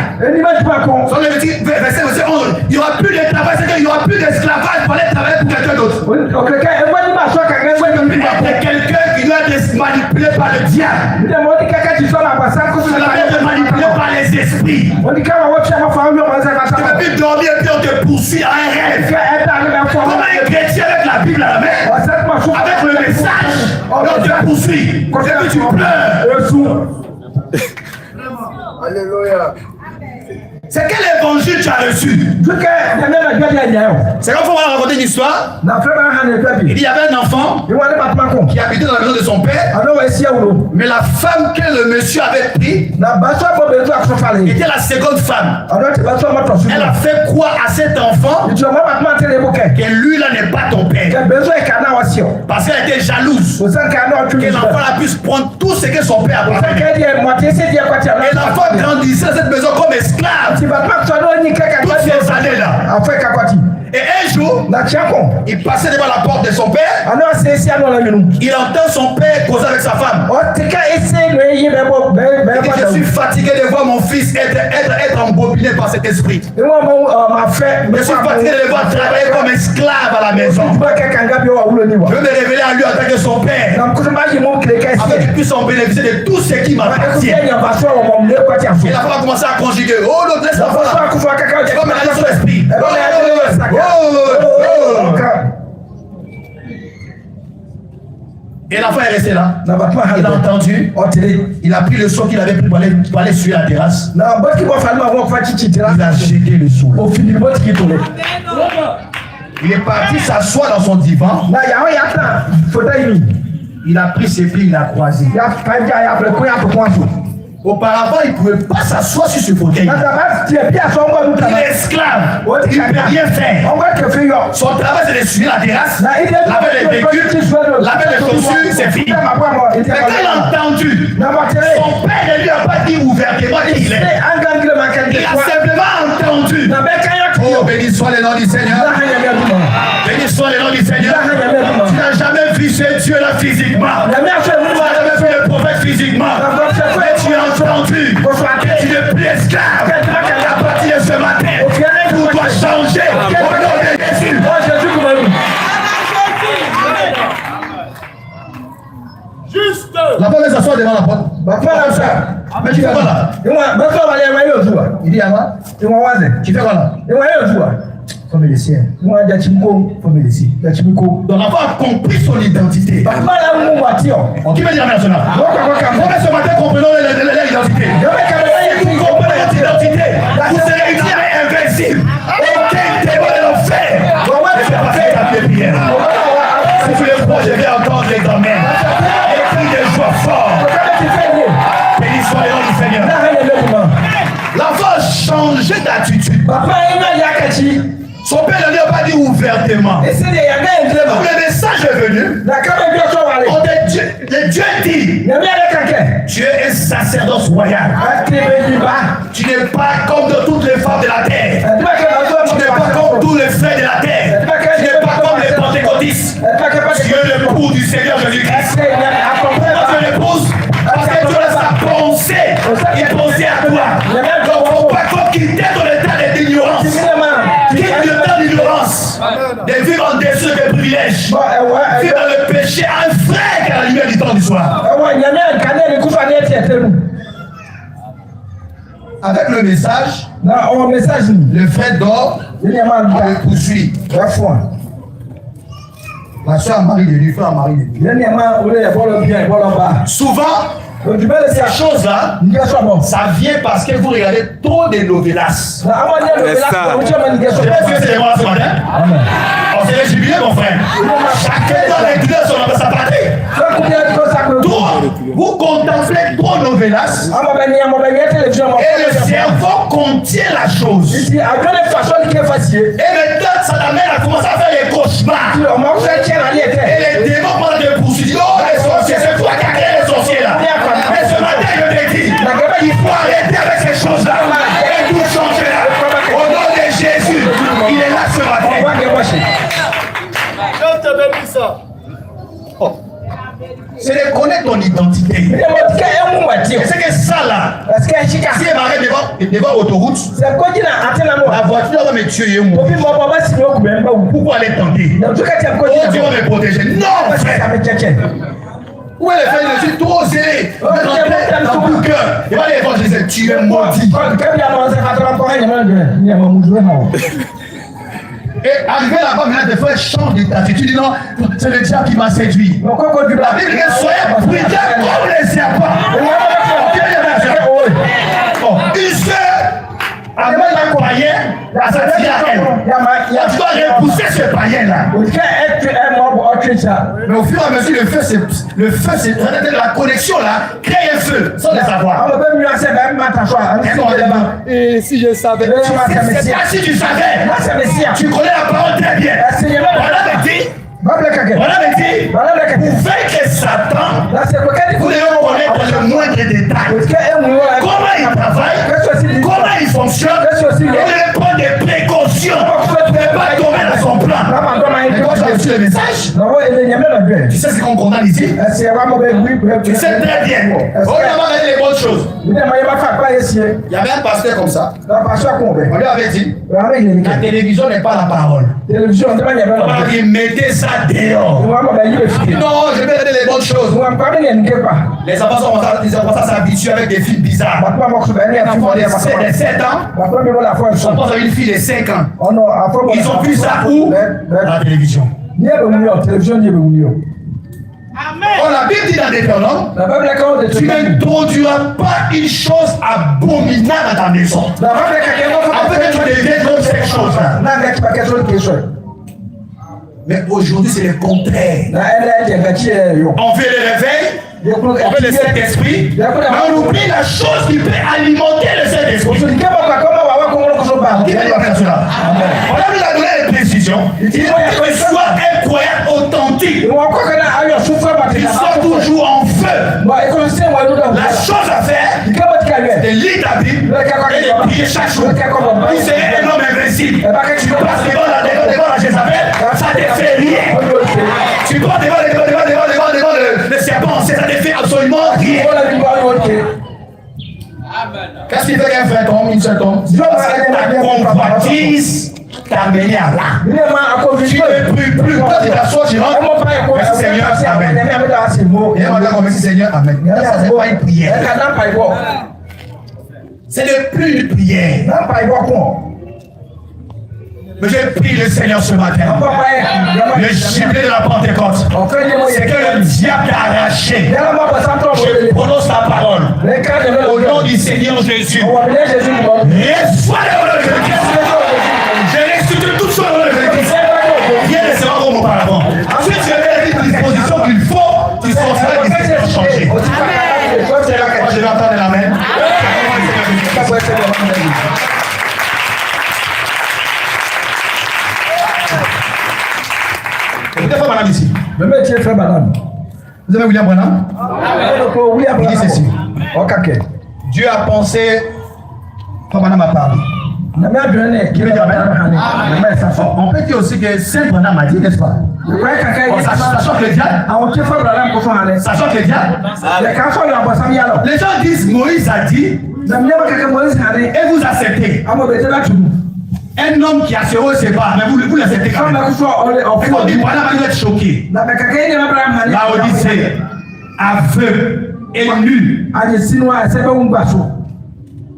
Sur le verset 11, il n'y aura plus de travail, c'est qu'il n'y aura plus d'esclavage pour aller travailler pour quelqu'un d'autre. C'est quelqu'un qui doit être manipulé par le diable. Ça doit être manipulé par les esprits. Tu ne peux plus dormir et puis on te te poursuit à un rêve. Comme un chrétien avec la Bible à la main, avec le message, on te poursuit. Et puis tu pleures. Alléluia. C'est quel évangile tu as reçu? C'est comme on va raconter une histoire. Il y avait un enfant qui habitait dans la maison de son père. Mais la femme que le monsieur avait pris était la seconde femme. Elle a fait croire à cet enfant que lui là n'est pas ton père. Parce qu'elle était jalouse que l'enfant là puisse prendre tout ce que son père a pris. Et l'enfant grandissait dans cette maison comme esclave. Toutes ces années là. Et un jour, il passait devant la porte de son père. Il entend son père causer avec sa femme. Il dit, je suis fatigué de voir mon fils être embobiné par cet esprit. Je suis fatigué de le voir travailler comme esclave à la maison. Je veux me révéler à lui en tant que son père, afin qu'il puisse en bénéficier de tout ce qui m'appartient. Et la femme a commencé à conjuguer. Oh, l'autre laisse l'enfant là. Il va me regarder son esprit. Et l'enfant est resté là. Il a entendu. Il a pris le seau qu'il avait pris pour aller sur la terrasse. Il a jeté le seau. Il est parti s'asseoir dans son divan. Il a pris ses pieds, il a croisé. Auparavant, il ne pouvait pas s'asseoir sur ce fauteuil. Il est esclave. Il ne peut rien faire. Son travail, c'est de suivre la terrasse, laver les véhicules, laver les chaussures, c'est fini. Mais quand il a entendu, son père ne lui a pas dit ouvertement qui il est. Il a simplement entendu. Oh, béni soit le nom du Seigneur. Béni soit le nom du Seigneur. Tu n'as jamais vu ce Dieu-là physiquement. Tu n'as jamais vu le prophète physiquement. Mais tu as entendu que tu n'es plus esclave. À partir de ce matin, tout doit changer au nom de Jésus. Juste. La femme s'assoit devant la porte. Mais tu fais quoi là? Il dit à moi, tu fais quoi là? Faut me laisser. Faut me laisser. Donc l'enfant a compris son identité. Qui veut dire national? Comment ce matin comprenons l'identité? Si vous comprenez votre identité, vous serez invincible. Aucun démon de l'enfer ne fait pas faire ta prière. Si tu le crois, je vais entendre les amens. Et crie de joie fort. Béni soit le nom du Seigneur. L'enfant a changé d'attitude. Son père ne lui a pas dit ouvertement. Donc le message est venu. Dieu dit, Dieu est sacerdoce royal. Tu n'es pas comme de toutes les femmes de la terre. Tu n'es pas comme tous les frères de la terre. Tu n'es pas comme les pentecôtistes. Tu es l'époux du Seigneur Jésus-Christ. Pourquoi tu l'épouses? Parce que Dieu laisse sa pensée. Il pensait à toi. Donc il ne faut pas quitter ton état d'ignorance. Quitte le temps d'ignorance. De vivre en dessous des privilèges. Vivre dans le péché, un frère qui a la lumière du temps du soir. Avec le message, le frère dort, le poursuit. La soeur Marie de lui, frère Marie de lui. Souvent, ces choses-là, ça vient parce que vous regardez trop de novelas. Je sais pas si c'est moi ce matin. On s'est jubilé, mon frère. Chacun doit réguler son partie. Vous contemplez trop de novelas. Et le cerveau contient la chose. Et maintenant, ça t'amène à commencer à faire des cauchemars. Et les démons pendant des poursuites. Oh, les sorciers, c'est toi qui as créé les sorciers là. Mais ce matin, je te dis, il faut arrêter avec ces choses-là. Et tout changer là. Au nom de Jésus, il est là ce matin. Je te bénis ça. Oh. C'est de connaître ton identité. C'est que ça là, si elle m'arrête devant l'autoroute, la voiture va me tuer. Pourquoi aller tenter? Oh, Dieu va me protéger. Non, frère. Où est le frère? Je suis trop zélé. Dans mon cœur. Il va aller évangéliser. Tu es maudit. Et arrivé là-bas, maintenant, des fois, elle change d'état. Tu dis non, c'est le diable qui m'a séduit. La Bible dit soyez prudents comme les serpents. Une sœur, avant la païen, la s'attire à elle. Tu dois repousser ce païen-là. Mais au fur et à mesure, le feu, c'est la connexion là, crée un feu sans le savoir. Et si je savais. C'est pas si tu savais. Tu connais la parole très bien. Voilà me dit, vous faites que Satan, vous devez connaître le moindre détail. Comment il travaille, comment il fonctionne, vous devez prendre des précautions. Vous ne pouvez pas tomber dans son plan. Mais quand tu as reçu le message, tu sais ce qu'on condamne ici. Tu sais très bien. On a dit les bonnes choses. Il y avait un pasteur comme ça. On lui avait dit, la télévision n'est pas la parole. On lui mettez ça dehors. Non, je vais donner les bonnes choses. Les enfants sont à s'habituer avec des filles bizarres. Un enfant de 7 ans, ils sont pas une fille de 5 ans. Ils ont vu ça où? La télévision. Amen. La Bible dit dans Deutéronome, tu n'introduiras pas une chose abominable dans ta maison. Afin que tu deviennes comme cette chose-là. Mais aujourd'hui, c'est le contraire. On fait le réveil, on fait le Saint-Esprit, mais on oublie la chose qui peut alimenter le Saint-Esprit. On a vu la donner les précisions. Il faut que ce soit un croyant authentique. Il soit toujours en feu. La chose à faire, c'est de lire ta Bible et de prier chaque jour. Vous serez un homme invincible. Tu passes devant la Jézabel, ça ne te fait rien. Tu passes devant le serpent, ça ne te fait absolument rien. Qu'est-ce qui fait qu'un frère tombe, une seule tombe? Parce que ta convoitise t'a mené à là. Tu ne pries plus. Quand tu t'assois, tu rentres. Merci Seigneur, Amen. Et on va dire merci Seigneur, Amen. Ça, c'est pas une prière. C'est ne plus une prière. Mais je prie le Seigneur ce matin. Le gibier de la Pentecôte. C'est que le diable t'a arraché. Je prononce la parole. Au nom du Seigneur Jésus. Reçois le nom de Jésus. Je restitue toutes choses au nom de Jésus. Rien ne sera comme auparavant. Si tu avais les dispositions qu'il faut, tu sortiras d'ici pour changer. Moi, je vais entendre l'amen. Écoutez, frère madame ici. Vous avez William Branham? Il dit ceci. Dieu a pensé, frère madame a parlé. On peut dire aussi que Saint Branham a dit, n'est-ce pas? Sachant que le diable, les gens disent Moïse a dit, et vous acceptez. Un homme qui a ce haut, c'est pas, mais vous l'acceptez quand même. On dit, voilà, vous êtes choqué. La Odyssée, aveugle et nu.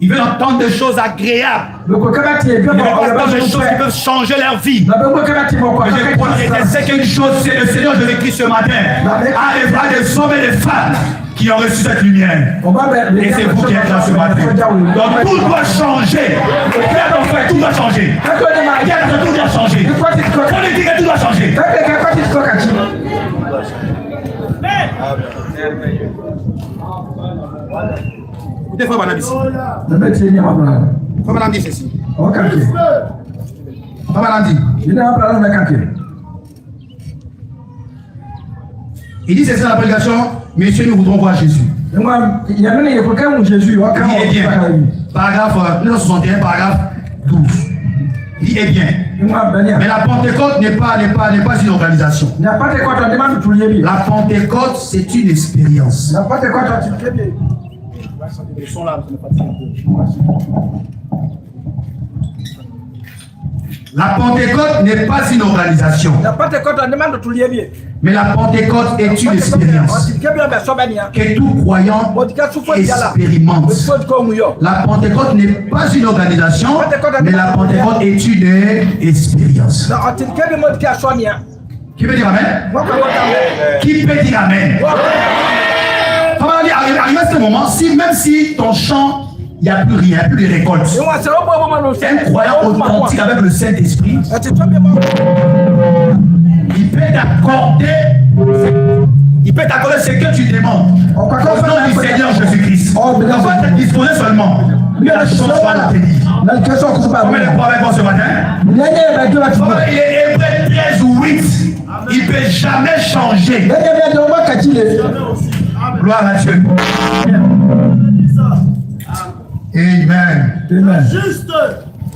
Ils veulent entendre des choses agréables. Ils veulent entendre des choses qui peuvent changer leur vie. Mais je sais qu'une chose, c'est le Seigneur Jésus-Christ ce matin arrivera des hommes et des femmes qui ont reçu cette lumière. Et c'est vous qui êtes là ce matin. Donc tout doit changer. Tout doit changer. Tout doit changer. Politique, tout doit changer. Écoutez, frère madame ici. Frère madame dit ceci. Frère madame dit. Il dit c'est ça la prédication, messieurs, nous voudrons voir Jésus. Il est bien. Paragraphe 1961, paragraphe 12. Il est bien. Mais la Pentecôte n'est pas une organisation. La Pentecôte, c'est une expérience. La Pentecôte n'est pas une organisation. Mais la Pentecôte est une expérience que tout croyant expérimente. La Pentecôte n'est pas une organisation, mais la Pentecôte est une expérience. Qui peut dire amen? Qui peut dire amen? Arrive à ce moment, même si ton champ, il n'y a plus rien, plus de récolte. Un croyant authentique avec le Saint-Esprit, il peut t'accorder ce que tu demandes. Au nom du Seigneur Jésus-Christ. On va te disposer seulement. Lui a la chose à te dire. Combien de fois avec moi ce matin? Il est Hébreu 13 ou 8. Il ne peut jamais changer. Gloire à Dieu. Amen.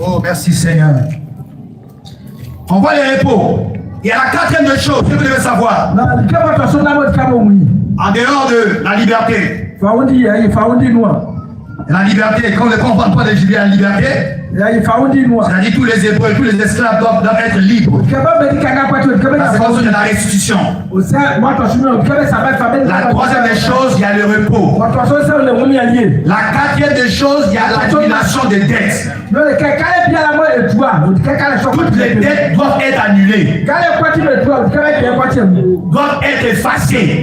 Oh, merci Seigneur. On voit les repos. Il y a la quatrième des choses que vous devez savoir. En dehors de la liberté. La liberté, quand on ne comprend pas de la liberté, c'est-à-dire tous les Hébreux, tous les esclaves doivent être libres. C'est comme de la restitution. La troisième des choses, il y a le repos. La quatrième des choses, il y a l'annulation des dettes. Toutes les dettes doivent être annulées. Doivent être effacées.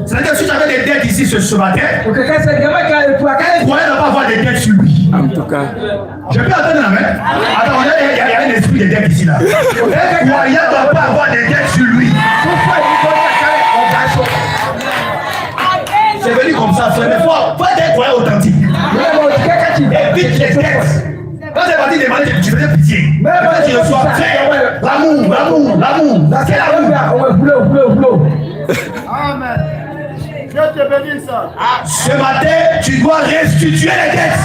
C'est-à-dire que si tu avais des dettes ici ce matin, un croyant ne va pas avoir des dettes sur lui. En tout cas. Je peux entendre la main? Attends, il y a un esprit de dette ici là. Un croyant ne va pas avoir des dettes sur lui. C'est venu comme ça, frère. Mais faut être un croyant authentique. Évite les dettes. Quand c'est parti demander, tu faisais pitié. Mais quand tu reçois, l'amour. C'est l'amour. Amen. Dieu te bénisse. Ce matin, tu dois restituer les dettes.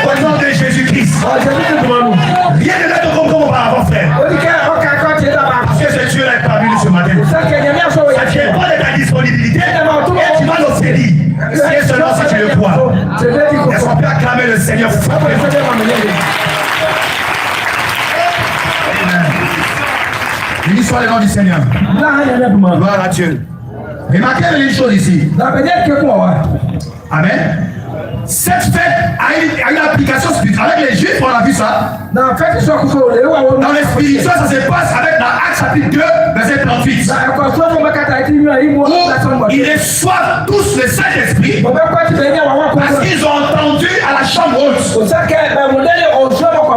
Au nom de Jésus-Christ. Rien ne l'être comme auparavant, frère. Parce que ce Dieu est parmi nous ce matin. Ça ne tient pas de ta disponibilité. Et tu vas l'obtenir. C'est seulement si tu le crois. Est-ce qu'on peut acclamer le Seigneur? Béni soit le nom du Seigneur. Gloire à Dieu. Remarquez une chose ici. Amen. Cette fête a une application spirituelle. Avec les Juifs, on a vu ça. Dans le spirituel, ça se passe avec l'Acte chapitre 2, verset 38. Où ils reçoivent tous le Saint-Esprit parce qu'ils ont entendu à la chambre haute.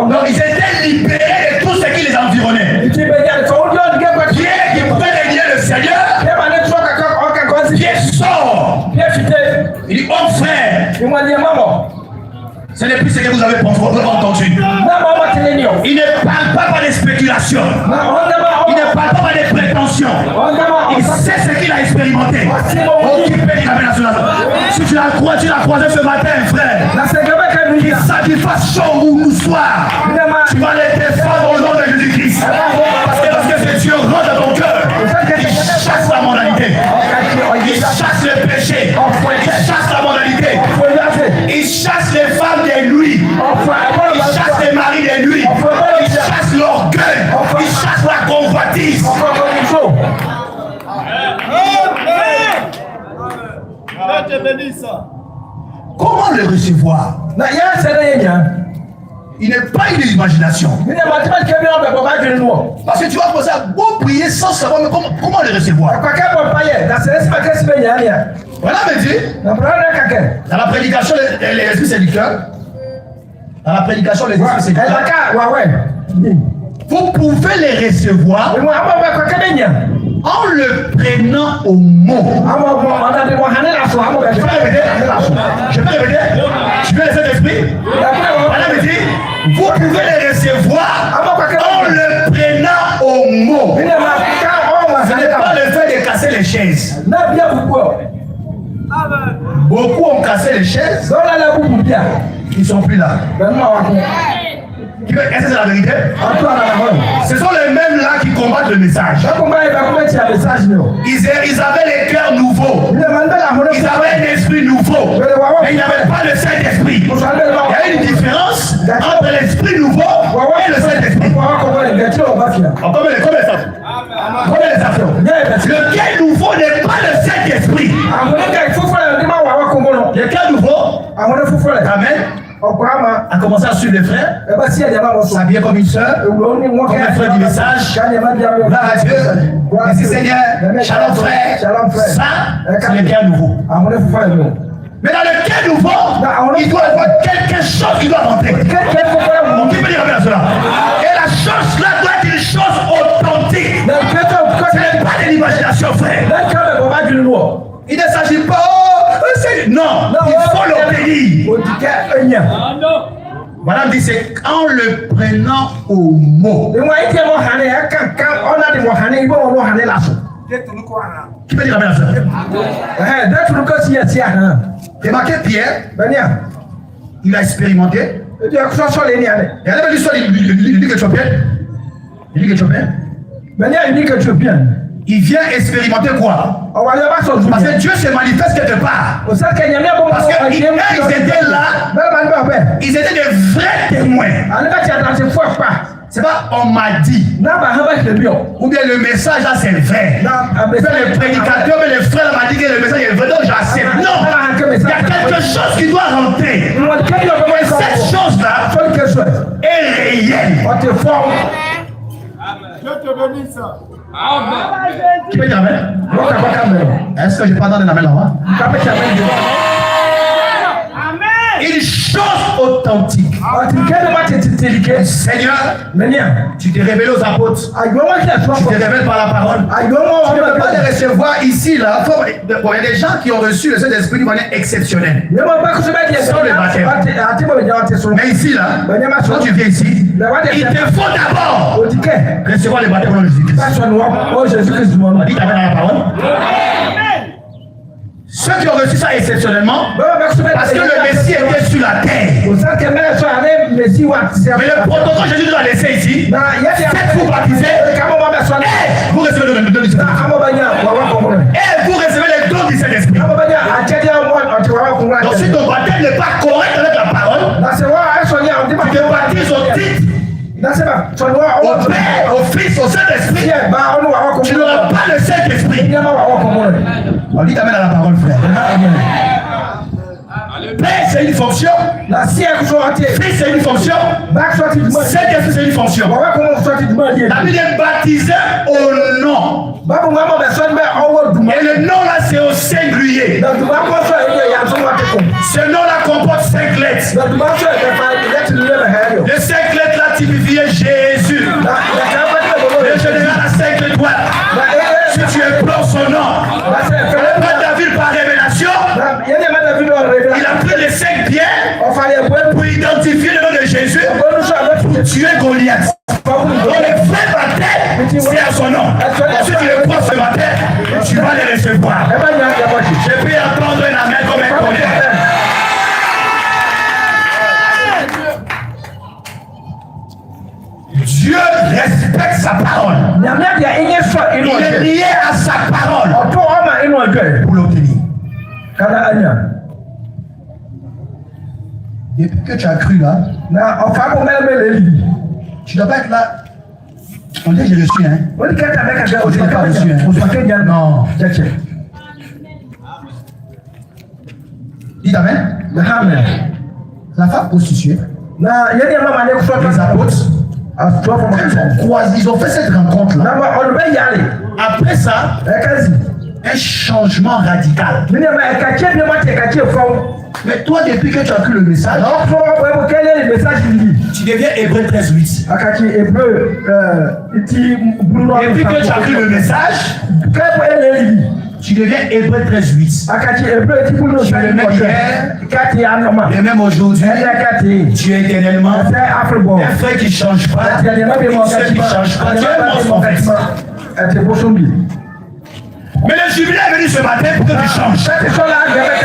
Donc ils étaient libérés de tout ce qui les environnait. Pierre qui pouvait régner le Seigneur, Pierre sort. Il dit, oh frère, ce n'est plus ce que vous avez entendu. Il ne parle pas par des spéculations. Il ne parle pas par des prétentions. Il sait ce qu'il a expérimenté. Si tu l'as croisé ce matin, frère, qu'il satisfasse chaud ou soir, tu vas les défendre au nom de Jésus-Christ. Parce que ce Dieu rentre dans ton cœur. Il chasse la mondanité. Il chasse le péché. Il chasse la mondanité. Il chasse les femmes de lui. Il chasse les maris de lui. Il chasse l'orgueil. Il chasse la convoitise. Comment le recevoir? Il n'est pas une imagination. Parce que tu vas poser à beau prier sans savoir mais comment le recevoir. Voilà, mais dit, dans la prédication, les esprits séducteurs, dans la prédication, les esprits séducteurs, vous pouvez les recevoir en le prenant au mot. Je peux répéter? Tu veux les Saint-Esprit? Voilà, mais dit, vous pouvez les recevoir en le prenant au mot. Ce n'est pas le fait de casser les chaises. Beaucoup ont cassé les chaises. Ils ne sont plus là. Est-ce que c'est la vérité? Ce sont les mêmes là qui combattent le message. Ils avaient les cœurs nouveaux. Ils avaient un esprit nouveau. Mais ils n'avaient pas le Saint-Esprit. Il y a une différence entre l'esprit nouveau Combien les affaires? Le cas nouveau n'est pas le Saint-Esprit. Le cas nouveau, Amen, a commencé à suivre les frères, s'habiller comme une soeur, comme un frère du message. Gloire à Dieu. Merci Seigneur. Shalom frère. Ça, c'est le cas nouveau. Mais dans le cas nouveau, il doit y avoir quelque chose qui doit rentrer. Qui peut dire à cela? Et la chose là doit être une chose authentique. Ce n'est pas de l'imagination, frère. Il ne s'agit pas. Non, il faut l'obéir. Madame dit c'est en le prenant au mot. Qui peut dire amen à ça? Remarquez Pierre, il a expérimenté. Et elle avait l'histoire, il dit que tu es bien. Il dit que tu es bien. Il vient expérimenter quoi? Parce que Dieu se manifeste quelque part. Parce qu'ils étaient là, ils étaient des vrais témoins. C'est pas on m'a dit. Ou bien le message là c'est vrai. Le prédicateur, mais le frère m'a dit que le message est vrai, donc j'accepte. Non, il y a quelque chose qui doit rentrer. Et cette chose là est réelle. Dieu te bénisse. Qui peut dire amen? Est-ce que je parle dans les amen là-bas? Une chose authentique. Seigneur, tu t'es révélé aux apôtres. Tu te révèles par la parole. Tu ne peux pas les recevoir ici, là. Il y a des gens qui ont reçu le Saint-Esprit d'une manière exceptionnelle. Sans le baptême. Mais ici, là, quand tu viens ici, il te faut d'abord recevoir le baptême de Jésus-Christ. On dit amen à la parole. Ceux qui ont reçu ça exceptionnellement, parce que le Messie était sur la terre. Mais le protocole Jésus nous a laissé ici. Faites-vous baptiser. Vous recevez le don du Saint-Esprit. Et vous recevez le don du Saint-Esprit. Donc si ton baptême n'est pas correct avec la parole, tu te baptises au titre, au Père, au Fils, au Saint-Esprit, tu n'auras pas le Saint-Esprit. On dit amen à la parole, frère. Père, c'est une fonction. Fils, c'est une fonction. Saint-Esprit, c'est une fonction. La Bible est baptisé au nom. Et le nom là, c'est au singulier. Ce nom là comporte 5 lettres. Les 5 lettres là typifiaient Jésus. Le général a 5 étoiles. Si tu implores son nom, le père David par révélation, il a pris les 5 pierres pour identifier le nom de Jésus pour tuer Goliath. Donc le vrai baptême, c'est à son nom. Si tu le prends ce matin, tu vas les recevoir. Je peux entendre un amen comme un colère. Dieu respecte sa parole. Il est lié à sa parole pour l'obtenir. Depuis que tu as cru là, tu ne dois pas être là. On dit que j'ai reçu, hein? On dit que tu n'as pas reçu, hein? Non. Dites amen. La femme prostituée, les apôtres, ils ont fait cette rencontre là. Après ça, un changement radical. Mais toi, depuis que tu as cru le message, tu deviens Hébreu 13:8. Depuis que tu as cru le message, tu deviens Hébreu 13:8. Tu es le même hier, le même aujourd'hui, tu es éternellement un frère qui ne change pas, une sœur qui ne change pas, tu es mon frère. Mais le jubilé est venu ce matin pour que tu changes.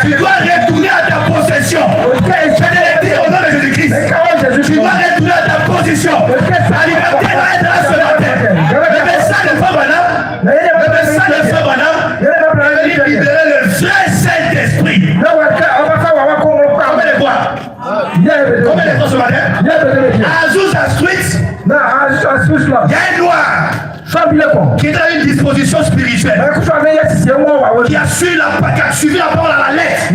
Tu dois retourner à ta possession. Je te le dis au nom de Jésus-Christ. Tu dois retourner à ta position. La liberté doit être là ce matin. Le message de Frère Branham, le message de Frère Branham, il libérer le vrai Saint-Esprit. Combien de fois? Combien de fois ce matin? À Azusa Street, il y a un noir. qui est dans une disposition spirituelle, qui a suivi la parole à la lettre,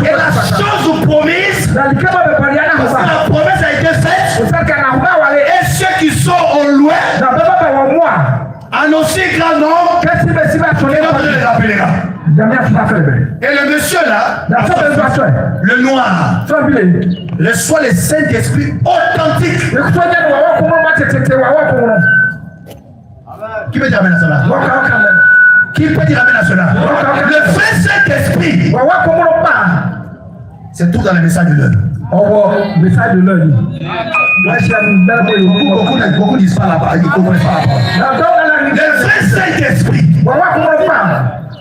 et la chose promise, parce que la promesse a été faite, et ceux qui sont au loin, en aussi grand nombre, il les appellera. Et le monsieur là, le noir, reçoit le Saint-Esprit authentique. Qui peut dire amen à cela? Qui peut dire amen à cela? Le vrai Saint-Esprit, c'est tout dans le message de l'œuvre. Beaucoup disent pas là-bas, ils ne comprennent pas. Le vrai Saint-Esprit,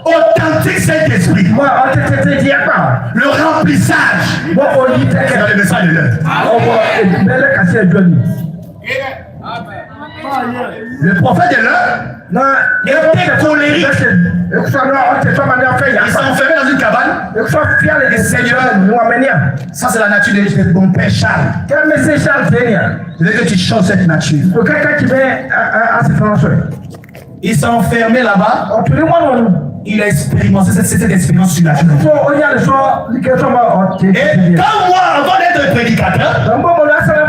authentique Saint-Esprit, le remplissage, c'est dans le message de l'œuvre. Le prophète de l'heure était colérique. Il s'est enfermé dans une cabane. Et Seigneur, ça c'est la nature de mon père Charles. Je veux que tu changes cette nature. Il s'est enfermé là-bas. Il a expérimenté cette expérience surnaturelle. Et quand moi, avant d'être prédicateur,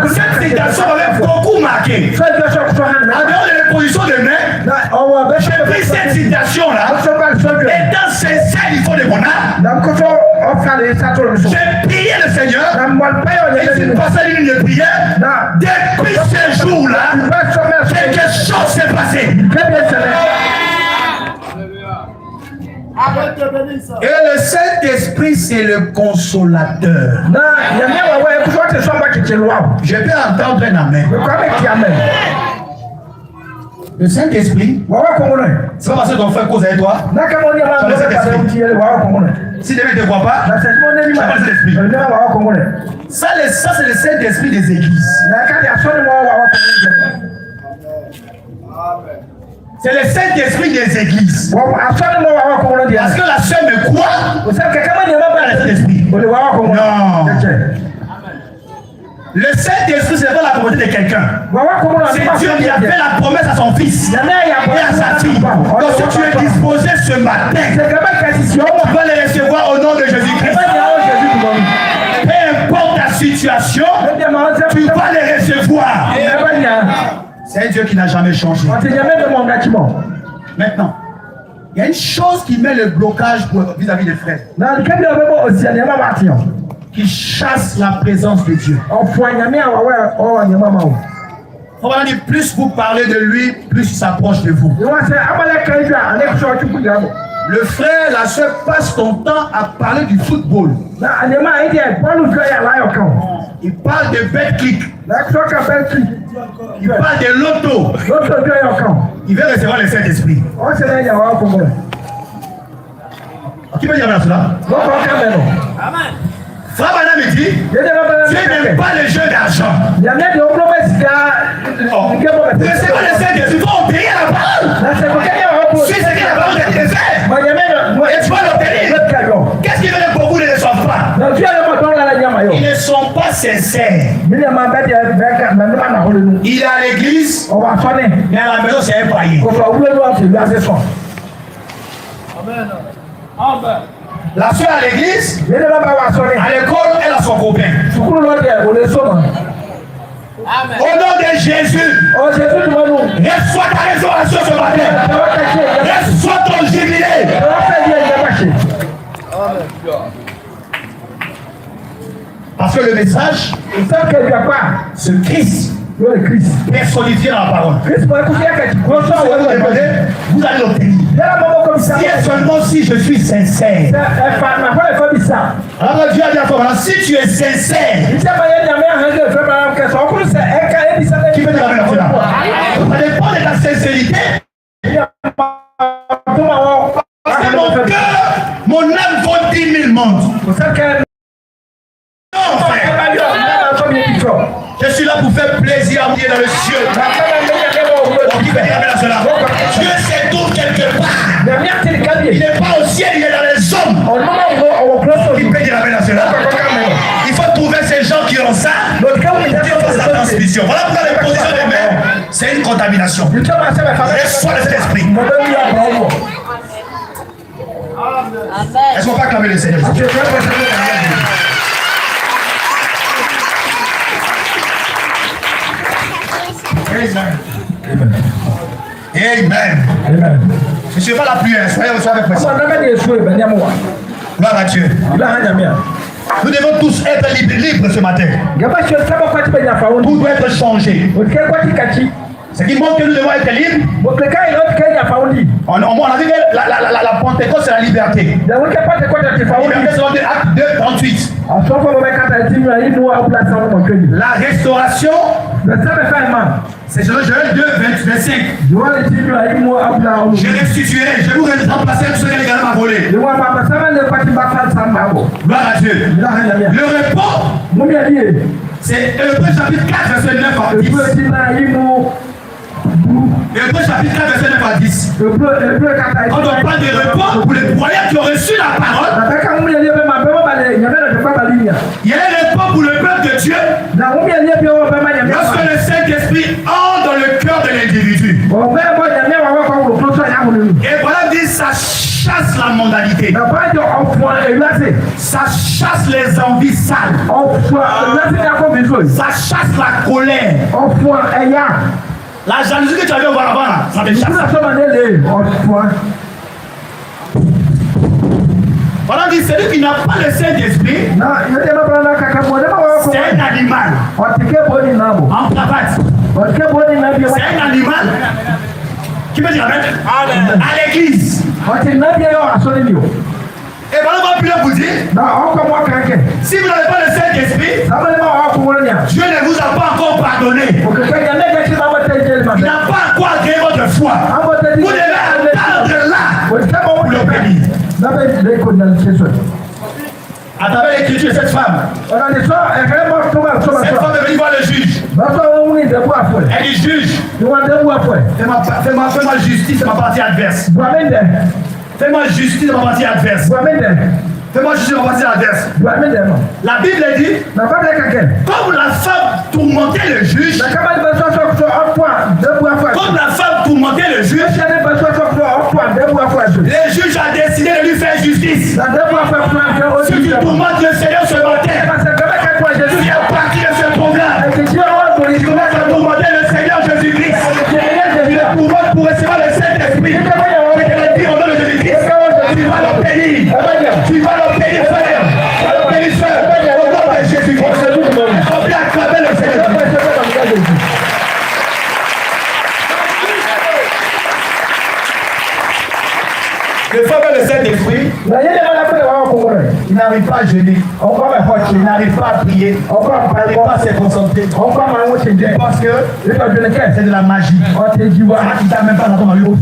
cette citation m'avait beaucoup marqué. En dehors de l'imposition de main, j'ai pris cette citation-là. Étant sincère, il faut de mon âme. J'ai prié le Seigneur. Et j'ai passé une ligne de prière. Depuis ce jour-là, quelque chose s'est passé. Et le Saint-Esprit, c'est le consolateur. Je peux entendre un amen. Le Saint-Esprit, c'est pas parce que ton frère cause avec toi. Si demain ne te voit pas, tu n'as pas le Saint-Esprit. Ça, c'est le Saint-Esprit des églises. C'est le Saint-Esprit des églises. Parce que la sœur me croit. Le Saint-Esprit. Non. Le Saint-Esprit, c'est pas la volonté de quelqu'un. C'est Dieu qui a fait la promesse à son fils et à sa fille. Donc si tu es disposé ce matin, tu vas les recevoir au nom de Jésus-Christ. Peu importe ta situation, tu vas les recevoir. C'est un Dieu qui n'a jamais changé. Maintenant, il y a une chose qui met le blocage vis-à-vis des frères. Qui chasse la présence de Dieu. Plus vous parlez de lui, plus il s'approche de vous. Le frère, la soeur passe son temps à parler du football. Il parle de Betclic. Il parle de loto. Il veut recevoir le Saint-Esprit. Qui peut dire cela? Amen. Frère Bana me dit, Dieu n'aime pas les jeux d'argent. Recevoir le Saint-Esprit, il faut obéir à la parole. Si c'est que la parole est faite, et tu vas l'obtenir. Qu'est-ce qui veut dire beaucoup ne le sont pas? Ils ne sont pas sincères. Il est à l'église, mais à la maison c'est un païen. Amen. Amen. La soeur à l'église, à l'école, elle a son copain. Amen. Au nom de Jésus, reçois ta restauration ce matin. Reçois ton jubilé. Parce que le message, c'est Christ. Personnifié dans la parole. Vous allez l'obtenir. Si et seulement si je suis sincère. Alors Dieu a dit à toi, si tu es sincère, qui veut dire la cela? Ça dépend de ta sincérité. Parce que mon cœur, mon âme vaut 10 000 mondes. Non, frère. Je suis là pour faire plaisir à Dieu dans le ciel. Qui veut dire à cela? Dieu se trouve quelque part. Il n'est pas au ciel, il est dans les hommes. Qui peut dire à cela? Il faut trouver ces gens qui ont ça. Dieu fasse la transmission. Voilà pourquoi les positions des mains. C'est une contamination. Reçois le Saint-Esprit. Est-ce qu'on peut acclamer le Seigneur? Amen. Amen. Je ne suis pas la prière, soyez avec moi. Gloire à Dieu. Nous devons tous être libres ce matin. Tout doit être changé. Ce qui montre que nous devons être libres. On a dit que la Pentecôte c'est la liberté. La liberté c'est Acte 2, 38. La restauration, c'est selon Joël 2, 25. Je restituerai, je vous remplacerai tout ce que les gars m'ont volé. Gloire à Dieu. Le repos, c'est Hébreux chapitre 4, verset 9 à 10. Hébreux chapitre 4, verset 9 à 10. Quand on parle de repos, pour les croyants qui ont reçu la parole, il y a un repos pour le peuple de Dieu. Lorsque le Saint-Esprit entre dans le cœur de l'individu. Et voilà dit, ça chasse la mondalité. Ça chasse les envies sales. Ça chasse la colère. La jalousie que tu avais auparavant, ça te chasse. Voilà dit, celui qui n'a pas le Saint-Esprit, c'est un animal. En cravate. C'est un animal. Qui peut dire amen? À l'église. Et voilà, on va vous dire, si vous n'avez pas le Saint-Esprit, Dieu ne vous a pas encore pardonné. Il n'a pas encore agréé votre foi. Vous devez attendre là pour le bénir. À travers l'écriture de cette femme, cette femme est venue voir le juge. Elle dit, juge, fais-moi justice de ma partie adverse. Fais-moi justice de ma partie adverse. Fais-moi justice de ma partie adverse. La Bible dit, comme la femme tourmentait le juge, comme la femme tourmentait le juge, le juge a décidé de lui faire justice. Si tu tourmentes le Seigneur ce matin, tu viens partir de ce programme. Tu commences à tourmenter le Seigneur Jésus-Christ. Tu le tourmentes pour recevoir le Saint-Esprit. Tu vas l'obtenir. Tu vas l'obtenir, frère. Tu vas l'obtenir, frère. Au nom de Jésus-Christ. On peut acclamer le Seigneur. Le fameux le Saint-Esprit, il n'arrive pas à jeûner. Il n'arrive pas à prier. Il n'arrive pas à se concentrer. Parce que c'est de la magie. Il t'a même pas dans ton mari. Vous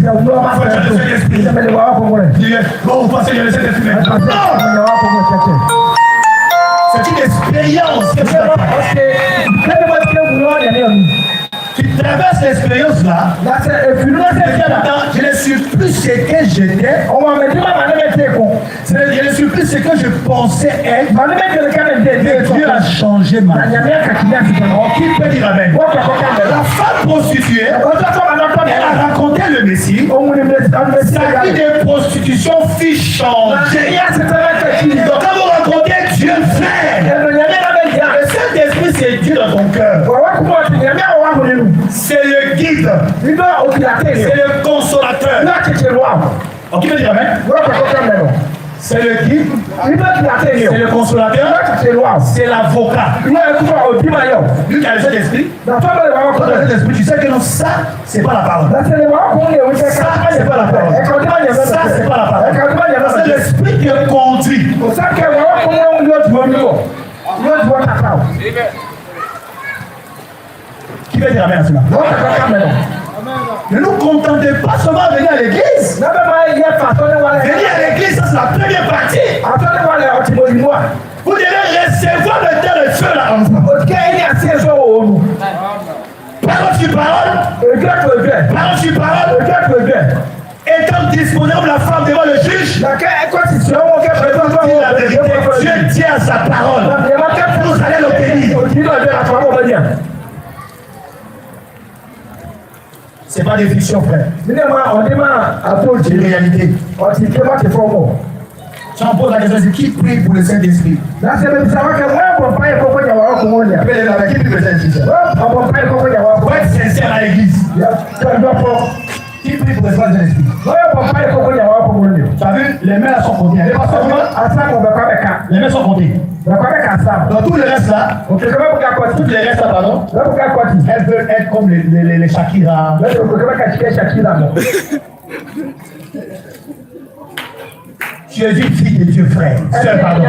pensez que le Saint-Esprit. Non! C'est une expérience que tu as. Tu traverses l'expérience là. Je ne suis plus ce que j'étais. Je ne suis plus ce que je pensais être. Dieu a changé ma vie. Qui peut dire amen? La femme prostituée, elle a raconté le Messie. Sa vie de prostitution fit changer. Donc quand vous racontez Dieu fait, le Saint-Esprit c'est Dieu dans ton cœur. C'est le guide. C'est le consolateur. Qui peut dire amen? C'est le guide. C'est le consolateur. C'est l'avocat. Lui qui a le Saint-Esprit. Tu sais que non, ça, c'est pas la parole. Ça, c'est pas la parole. Ça, c'est pas la parole. C'est l'Esprit qui le conduit. Qui veut dire amen à cela? Ne nous contentez pas seulement de venir à l'église. Venir à l'église, ça c'est la première partie. Vous devez recevoir le temps de feu là en vous. Parole sur parole. Parole sur parole. Étant disponible la femme devant le juge, la vérité, Dieu tient à sa parole. Vous allez l'obéir. pas des fictions, frère. C'est une réalité. Si on pose la question, c'est qui prie pour le Saint-Esprit? Qui prie pour le Saint-Esprit? Pour être sincère à l'église. Qui prie pour le Saint-Esprit? Tu as vu, les mains sont comptées. Les mains sont comptées. Dans tout le reste là, toutes les restes là, pardon, elles veulent être comme les Shakira. Tu es une fille de Dieu, frère. Sœur, pardon.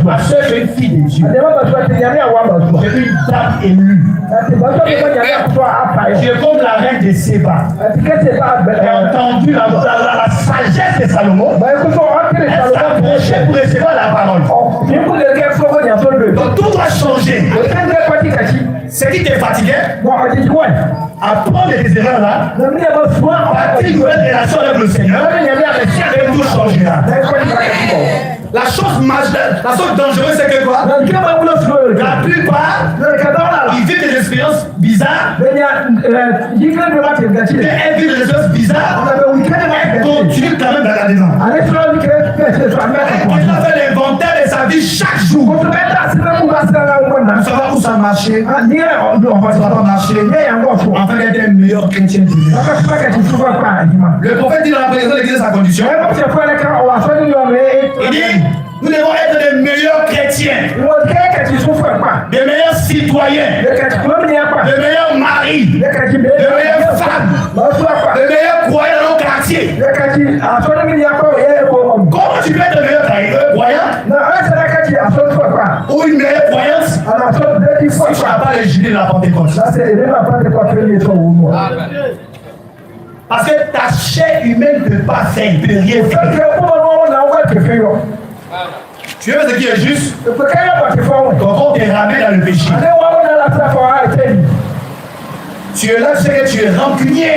Ma soeur, tu es une fille de Dieu. Tu es une dame élue. Tu es comme la reine de Séba. Tu as entendu la sagesse de Salomon. Elle s'approchait pour recevoir la parole. Donc tout doit changer. C'est qui t'est fatigué? Apprendre des erreurs là. Bâtir une nouvelle relation avec le Seigneur. Et tout changera. La chose majeure, la chose dangereuse, c'est que quoi? La plupart, ils vivent des expériences bizarres. Elles vivent des expériences bizarres. Elles continuent quand même dans la dedans. Elle a fait l'inventaire de sa vie chaque jour. On savoir où ça marchait. On va pas marcher. En fait, elle est un meilleur chrétien du monde. Le prophète dit dans la prédication de l'église sa condition. Il dit, nous devons être des meilleurs chrétiens, des meilleurs citoyens, des meilleurs maris, des meilleures femmes, des meilleurs croyants dans nos quartiers. Comment tu peux être le meilleur croyant ou une meilleure croyance si tu n'as pas les gilets de la Pentecôte? Parce que ta chair humaine ne peut pas faire, ne peut rien faire. Tu veux ce qui est juste? Quand on te ramène dans le péché, tu es là, tu sais que tu es rancunier.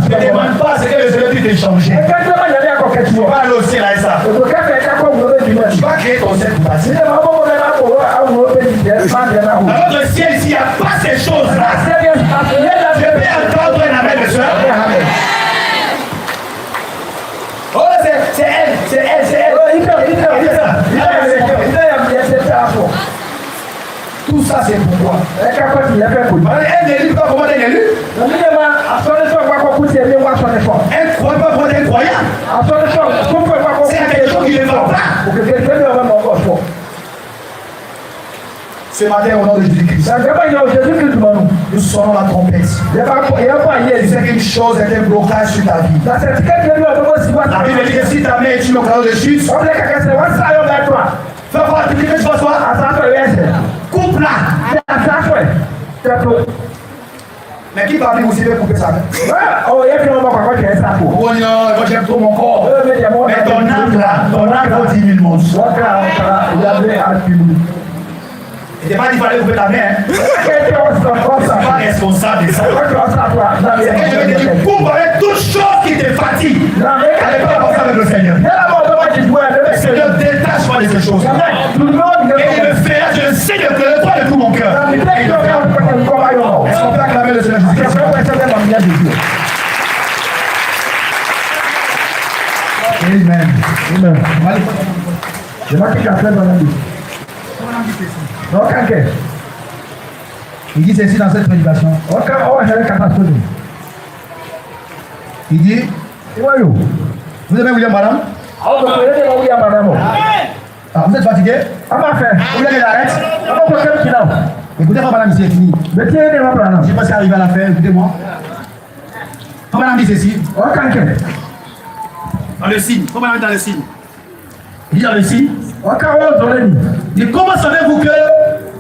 Tu ne demandes pas ce que le Seigneur dit de changer. Tu vas aller au ciel avec ça. Tu vas créer ton ciel pour passer. Dans notre ciel, s'il n'y a pas ces choses-là, je vais entendre un amen de soeur. Oh, c'est elle. Tout ça, c'est pourquoi. Elle n'est pas comment elle est élue. Elle ne croit pas pour être croyant. C'est quelque chose qui ne va pas. Ce matin, au nom de Jésus-Christ, nous sonnons la trompette. C'est qu'une chose est un blocage sur ta vie. La Bible dit que si ta main est une occasion de chute, fais voir tu peux toi. Coupe-la. Mais qui va venir aussi de couper sa main? Oh non, j'aime trop mon corps. Mais ton âme là, vaut 10 000 monstres. Il n'est pas dit qu'il fallait couper ta main. Tu n'es pas responsable de ça. C'est que je veux dire, tu coupes avec toute chose qui te fatigue. Elle n'est pas responsable avec le Seigneur. Le Seigneur détache-moi de ces choses. Et il me fera, je le sais, de toi de tout mon cœur. Est-ce qu'on peut acclamer le Seigneur Jésus-Christ? Amen. Je vais te faire dans la vie. Il dit ceci dans cette prédication. Il dit, vous aimez William Branham? Ah, vous êtes fatigué? Vous voulez que j'arrête? Écoutez, quand Madame ici est fini. Je ne sais pas si arrivé à la fin, écoutez-moi. Quand Madame dit ceci, dans le signe, quand Madame est dans le signe, il dit dans le signe, et comment savez-vous que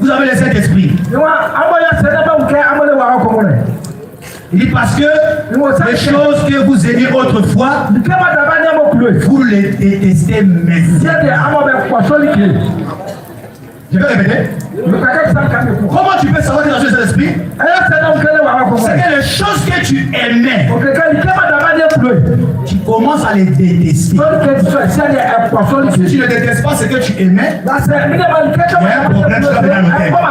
vous avez le Saint-Esprit? Il dit parce que les choses que vous aimiez autrefois, vous les détestez maintenant. Je vais répéter. Comment tu peux savoir que dans le Saint-Esprit? C'est que les choses que tu aimais, tu commences à les détester. Si tu ne détestes pas ce que tu aimais, il y a un problème, tu vas venir à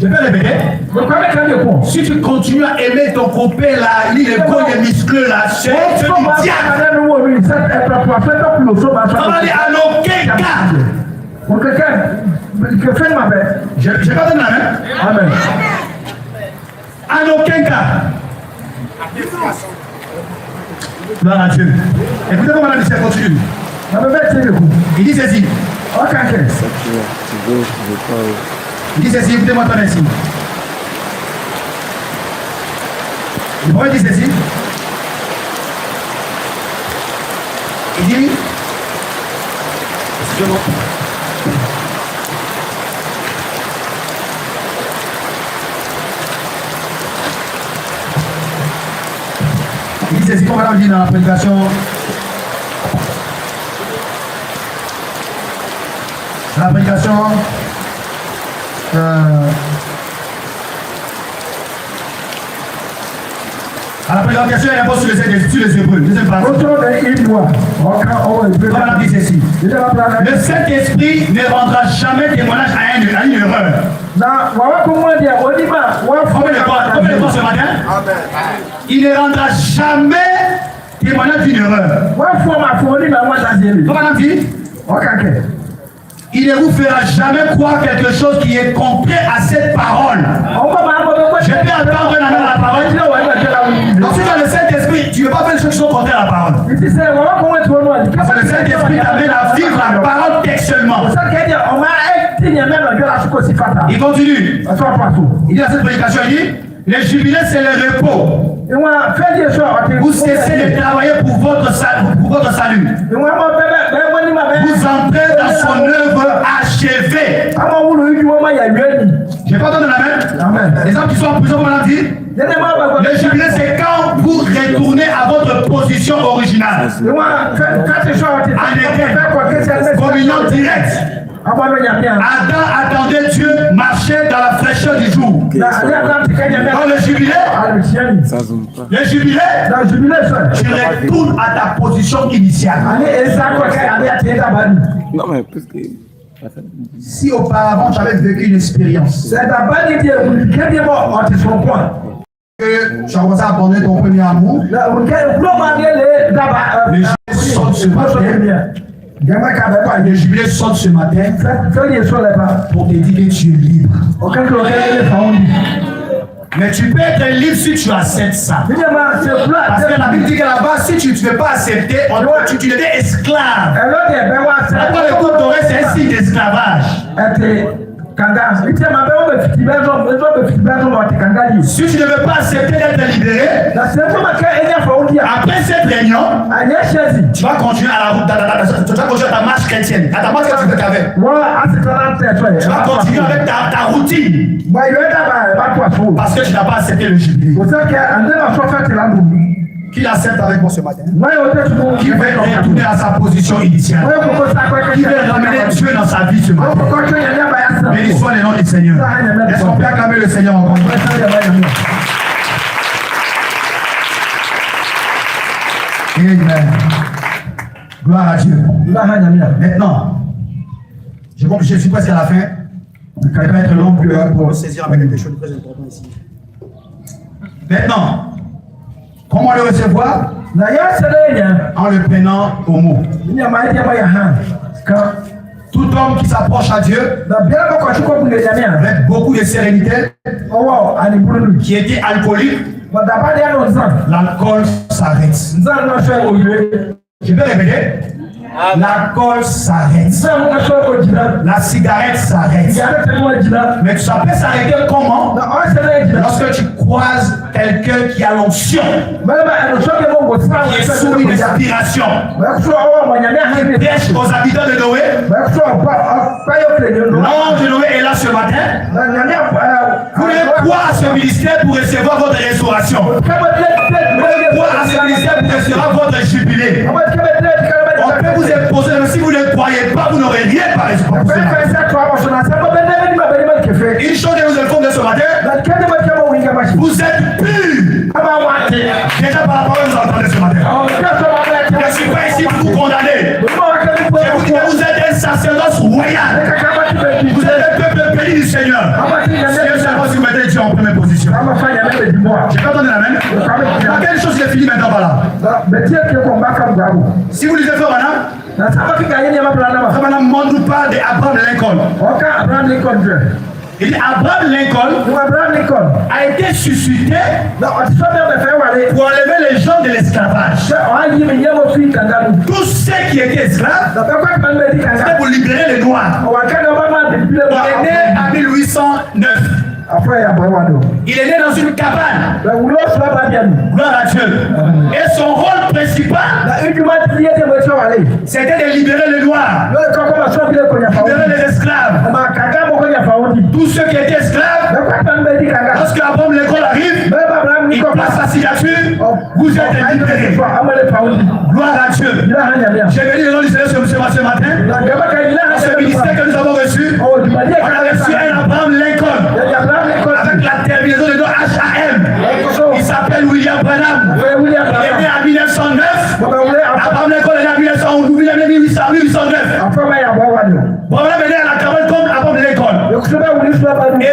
Je vais répéter. Si tu continues à aimer ton copain là, il est beau, il est muscleux là, c'est du diable. On va aller à aucun cas. Je vais pas donner la main. Amen. En aucun cas. Gloire à Dieu. Écoutez comment la mission continue. Il dit ceci. Il dit ceci, écoutez-moi ton ainsi. Pourquoi il dit ceci? Il dit, excusez-moi. Il dit ceci, comme on dit dans la prédication. La prédication. À la prédication, il y a pas sur les Hébreux. Deuxième partie. Voilà, dit ceci. Le Saint-Esprit ne rendra jamais témoignage à une erreur. Combien de fois ce matin? Il ne rendra jamais témoignage d'une erreur. Comment dit? Il ne vous fera jamais croire quelque chose qui est contraire à cette parole. Je peux entendre la parole. Donc si tu as le Saint-Esprit, tu ne veux pas faire les choses qui sont contraires à la parole. Parce que le Saint-Esprit t'amène à vivre la parole textuellement. Il continue. Il dit à cette prédication, il dit, les jubilés c'est le repos. Vous cessez de travailler pour votre salut. Vous entrez dans son œuvre achevée. Je n'ai pas donné la main. Les hommes qui sont en prison, comme on a dit. Le jubilé, c'est quand vous retournez à votre position originale. En Éden, communion directe. Adam attendait Dieu marcher dans la fraîcheur du jour. Dans le jubilé, tu retournes à ta position initiale. Non, mais parce que... Si auparavant tu avais vécu une expérience, que tu as commencé à abandonner ton premier amour, les jubilés sortent ce matin pour te dire que tu es libre. Mais tu peux être libre si tu acceptes ça. Parce que la Bible dit que là-bas, si tu ne veux pas accepter, tu deviens esclave. Après le coup d'oreille, c'est un signe d'esclavage. Si tu ne veux pas accepter d'être libéré, après cette réunion, tu vas continuer à la route, tu vas continuer à ta marche chrétienne, à ta marche que tu avais. Tu vas continuer avec ta routine. Parce que tu n'as pas accepté le jubilé. Qui l'accepte avec moi ce matin? Qui veut retourner à sa position initiale? Qui veut ramener Dieu dans sa vie ce matin? Béni soit le nom du Seigneur. Est-ce qu'on peut acclamer le Seigneur encore? Amen. Gloire à Dieu. Maintenant, je suis presque à la fin. Ça va être long pour saisir avec quelque chose de très important ici. Maintenant, comment le recevoir? En le prenant au mot. Tout homme qui s'approche à Dieu avec beaucoup de sérénité, qui était alcoolique, l'alcool s'arrête. Je vais répéter. L'alcool s'arrête. La cigarette s'arrête. Mais ça peut s'arrêter comment? Lorsque tu croises quelqu'un qui a l'onction, qui est soumis des aspirations, qui prêche aux habitants de Noé. L'ange de Noé est là ce matin. Vous devez croire à ce ministère pour recevoir votre restauration. Vous devez croire à ce ministère pour recevoir votre jubilé. On peut vous imposer, mais si vous ne croyez pas, vous n'aurez rien par exemple. Une chose que nous informe de ce matin, vous êtes purs. Déjà par la parole, vous entendez ce matin. Je ne suis pas ici pour vous condamner. Je vous dis que vous êtes un sacerdoce royal. Vous êtes un peuple béni du Seigneur. J'ai pas entendu la même. Quelle chose qui est finie maintenant par là? Si vous lisez Frère Branham, montre nous parle d'Abraham Lincoln. Il dit Abraham Lincoln a été suscité pour enlever les gens de l'esclavage. Tous ceux qui étaient esclaves, c'était pour libérer les Noirs. Il est né en 1809. Il est né dans une cabane. Gloire à Dieu. Et son rôle principal, c'était de libérer les Noirs, libérer les esclaves. Tous ceux qui étaient esclaves, lorsque Abraham Lincoln arrive, il place sa signature, vous êtes libérés. Gloire à Dieu. J'ai béni le nom du Seigneur ce matin. Dans ce ministère que nous avons reçu, on a reçu un Abraham Lincoln. Avec la terminaison de nom HAM. Il s'appelle William Branham. Il est né en 1909. Abraham Lincoln est né en 1809. Branham est né à la cabane comme Abraham Lincoln. Et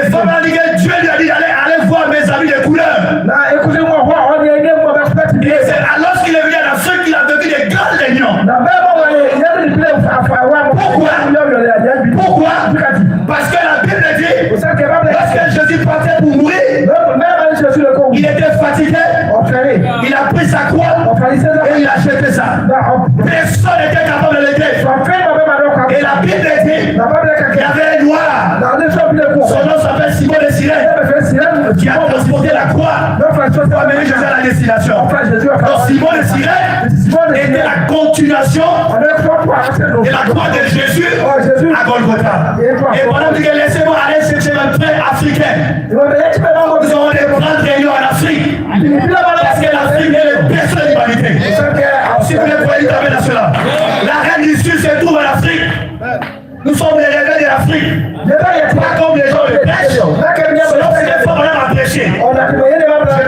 Branham dit que Dieu lui a dit allez voir mes amis de couleur. Et c'est alors qu'il est venu en Afrique qu'il a vécu des grands réunions. Pourquoi? Parce que la Bible dit, lorsque Jésus partait pour mourir, il était fatigué, il a pris sa croix et il a jeté ça. Personne n'était capable de l'aider. Et la Bible dit, il y avait un noir, son nom s'appelle Simon de Cyrène, qui a transporté la croix pour amener Jésus à la destination. Donc Simon de Cyrène était la continuation de la croix de Jésus à Golgotha. Et pendant que laissez-moi aller chercher un frère africain. Nous aurons des grandes réunions en Afrique. Parce que l'Afrique est le berceau de l'humanité. Si vous voulez pouvez taper dans cela. La reine du Sud se trouve en Afrique. Nous sommes les rebelles de l'Afrique. Pas comme les gens de prêche. Selon ce que les femmes ont prêché. Je vais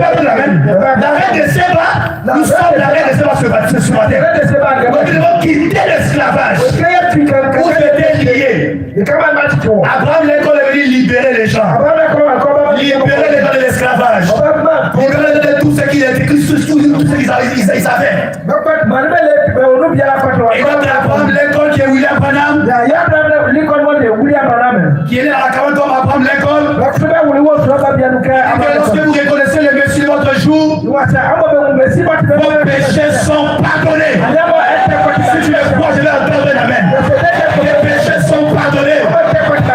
pas dire la reine. La reine de Séba, nous sommes la reine de Séba ce matin. Donc nous devons quitter l'esclavage. Où c'était lié. Abraham Lincoln est venu libérer les gens. Libérer les gens de l'esclavage. Libérer tout ce qu'ils avaient. Et donc Abraham Lincoln qui est William Branham, qui est né à la cabane comme Abraham Lincoln. Lorsque vous reconnaissez le Messie de votre jour, vos péchés sont pardonnés. Si tu le crois, je vais entendre l'amen. Les péchés sont pardonnés.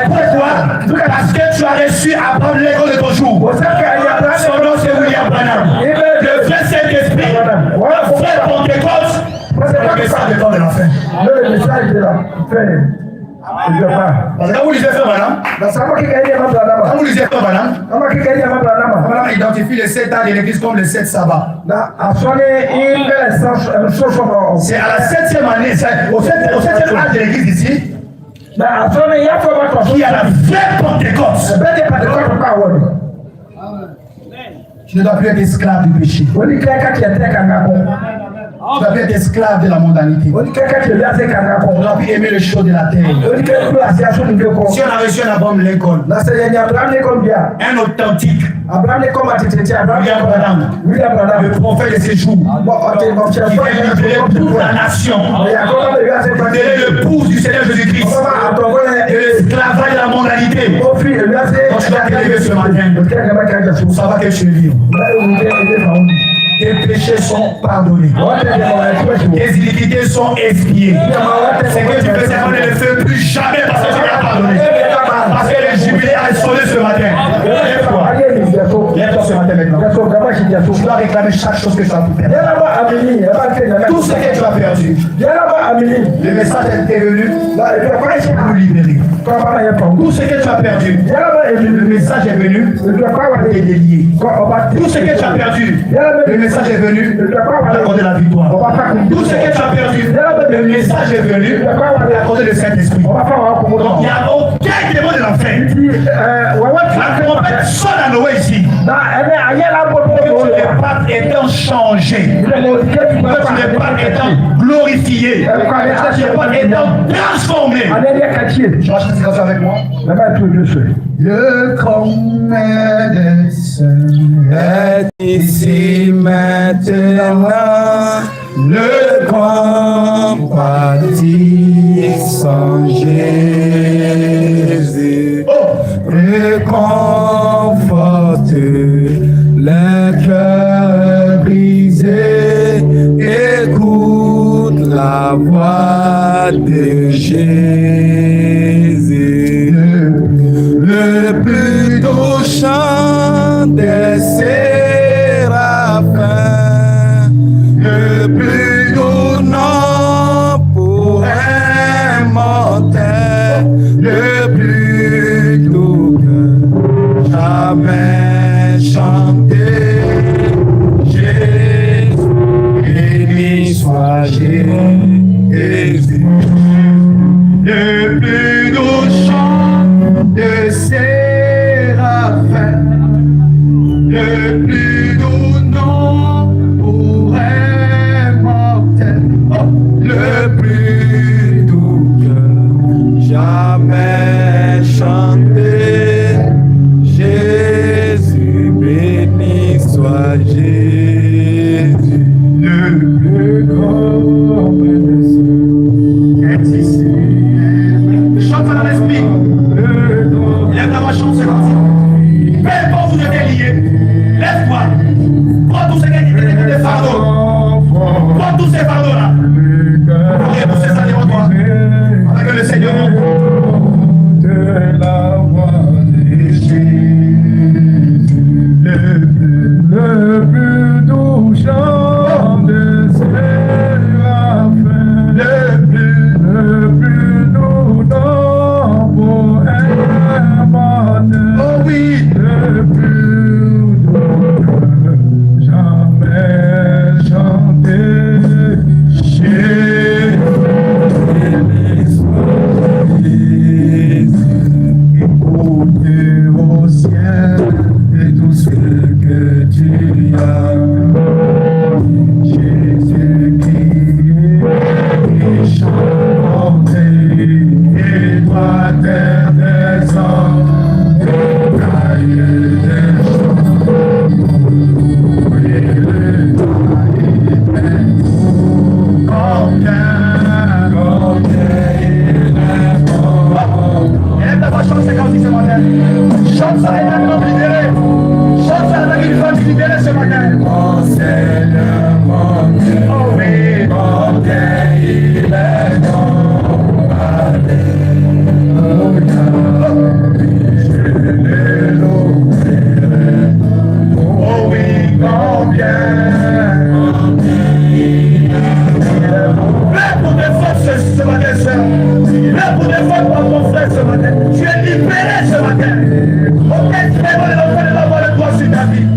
Pourquoi? Parce que tu as reçu Abraham Lincoln de ton jour. Son nom c'est William Branham. Le vrai Saint-Esprit, le vrai Pentecôte, c'est le message de la fin. Le message de la fin. Quand vous lisez Frère Branham, quand vous lisez Frère Branham, Branham identifie les 7 ans de l'église comme les 7 sabbats. C'est à la 7e année, au 7e âge de l'église ici, qu'il y a la vraie Pentecôte. Tu ne dois plus être esclave du péché. Tu dois plus être esclave de la mondanité. Tu dois plus aimer les choses de la terre. Si on a reçu un Abraham Lincoln, un authentique, William Branham, le prophète de ses jours, qui vient libérer toute la nation, libérer le pouce du Seigneur Jésus-Christ, de l'esclavage de la mondanité. Donc tu dois te lever ce matin pour savoir que tu es libre. Tes péchés sont pardonnés. Tes iniquités sont expiées. C'est que tu peux ne le faire plus jamais parce que tu l'as pardonné. Parce que le jubilé a sonné ce matin. Lève-toi ce matin maintenant. Tu dois réclamer chaque chose que tu as perdu. Tout ce que tu as perdu. Le message est venu pour nous libérer. Tout ce que tu as perdu. Le message est venu pour te délier. Tout ce que tu as perdu. Le message est venu pour accorder la victoire. Tout ce que tu as perdu. Le message est venu pour accorder le Saint-Esprit. Donc il n'y a aucun démon de l'enfer. La trompette sonne à Noé ici. n'es pas étant changé, que tu n'es pas étant glorifié, que tu n'es pas étant transformé. Tu vas chanter ça avec moi. Le est ici maintenant, le grand bâtissant Jésus réconforte les cœurs brisés. Écoute la voix de Jésus. Le plus doux chant des séraphins, le plus doux nom pour un mortel, le plus doux que jamais chanté. Jésus, béni soit Jésus. Le plus doux chant de séraphins, le plus doux nom pour un mortel, le plus doux que jamais chanté. Jésus, béni soit Jésus. Le plus grand est ici. Chante dans l'esprit. Lève la voix, chante, c'est parti. Peu importe où vous êtes lié, lève-toi. Prends tous ces fardeaux. Prends tous ces fardeaux-là. Et pour ces années devant toi. Avec le Seigneur. De la voix de Jésus, le plus doux chant de séraphins, le plus doux nom pour un mortel. Oh oui, le plus doux jamais chanté. Écoutez au ciel et tout ce que tu as. Jésus qui chante et toi terre des hommes, cahier des chants, et le Élève ta voix, chante, c'est quand ce matin. Chante ça avec un homme libéré. Chante ça avec une femme libérée ce matin. Mon Seigneur, mon Dieu, Oh oui. mon Dieu, il est bon. Alléluia. Je le louerai. Oh oui, combien. Lève pour des forces ce matin, sœur. Lève pour des forces pour ton frère ce matin. Tu es libéré ce matin. Aucun traitement de l'enfant ne va avoir le droit sur ta vie.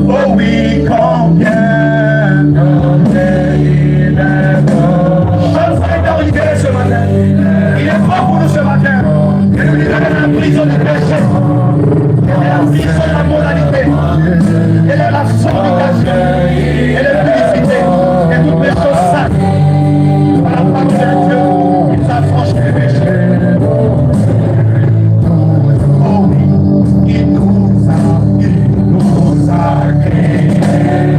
Oh oui, combien. Chante ça et t'as libéré ce matin. Il est fort pour nous ce matin. Et nous libérer de la prison du péché. Et de la prison de la moralité. Et de la sanctification. Et de l'unicité. Et toutes les choses saintes. Par la parole de Dieu, il s'affranchit du péché. Oh oui, il nous a créés.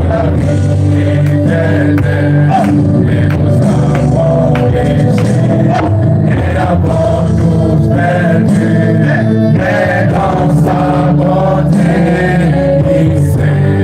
La vie éternelle. Et nous avons péché, et avons tous perdu, mais dans sa bonté, il s'est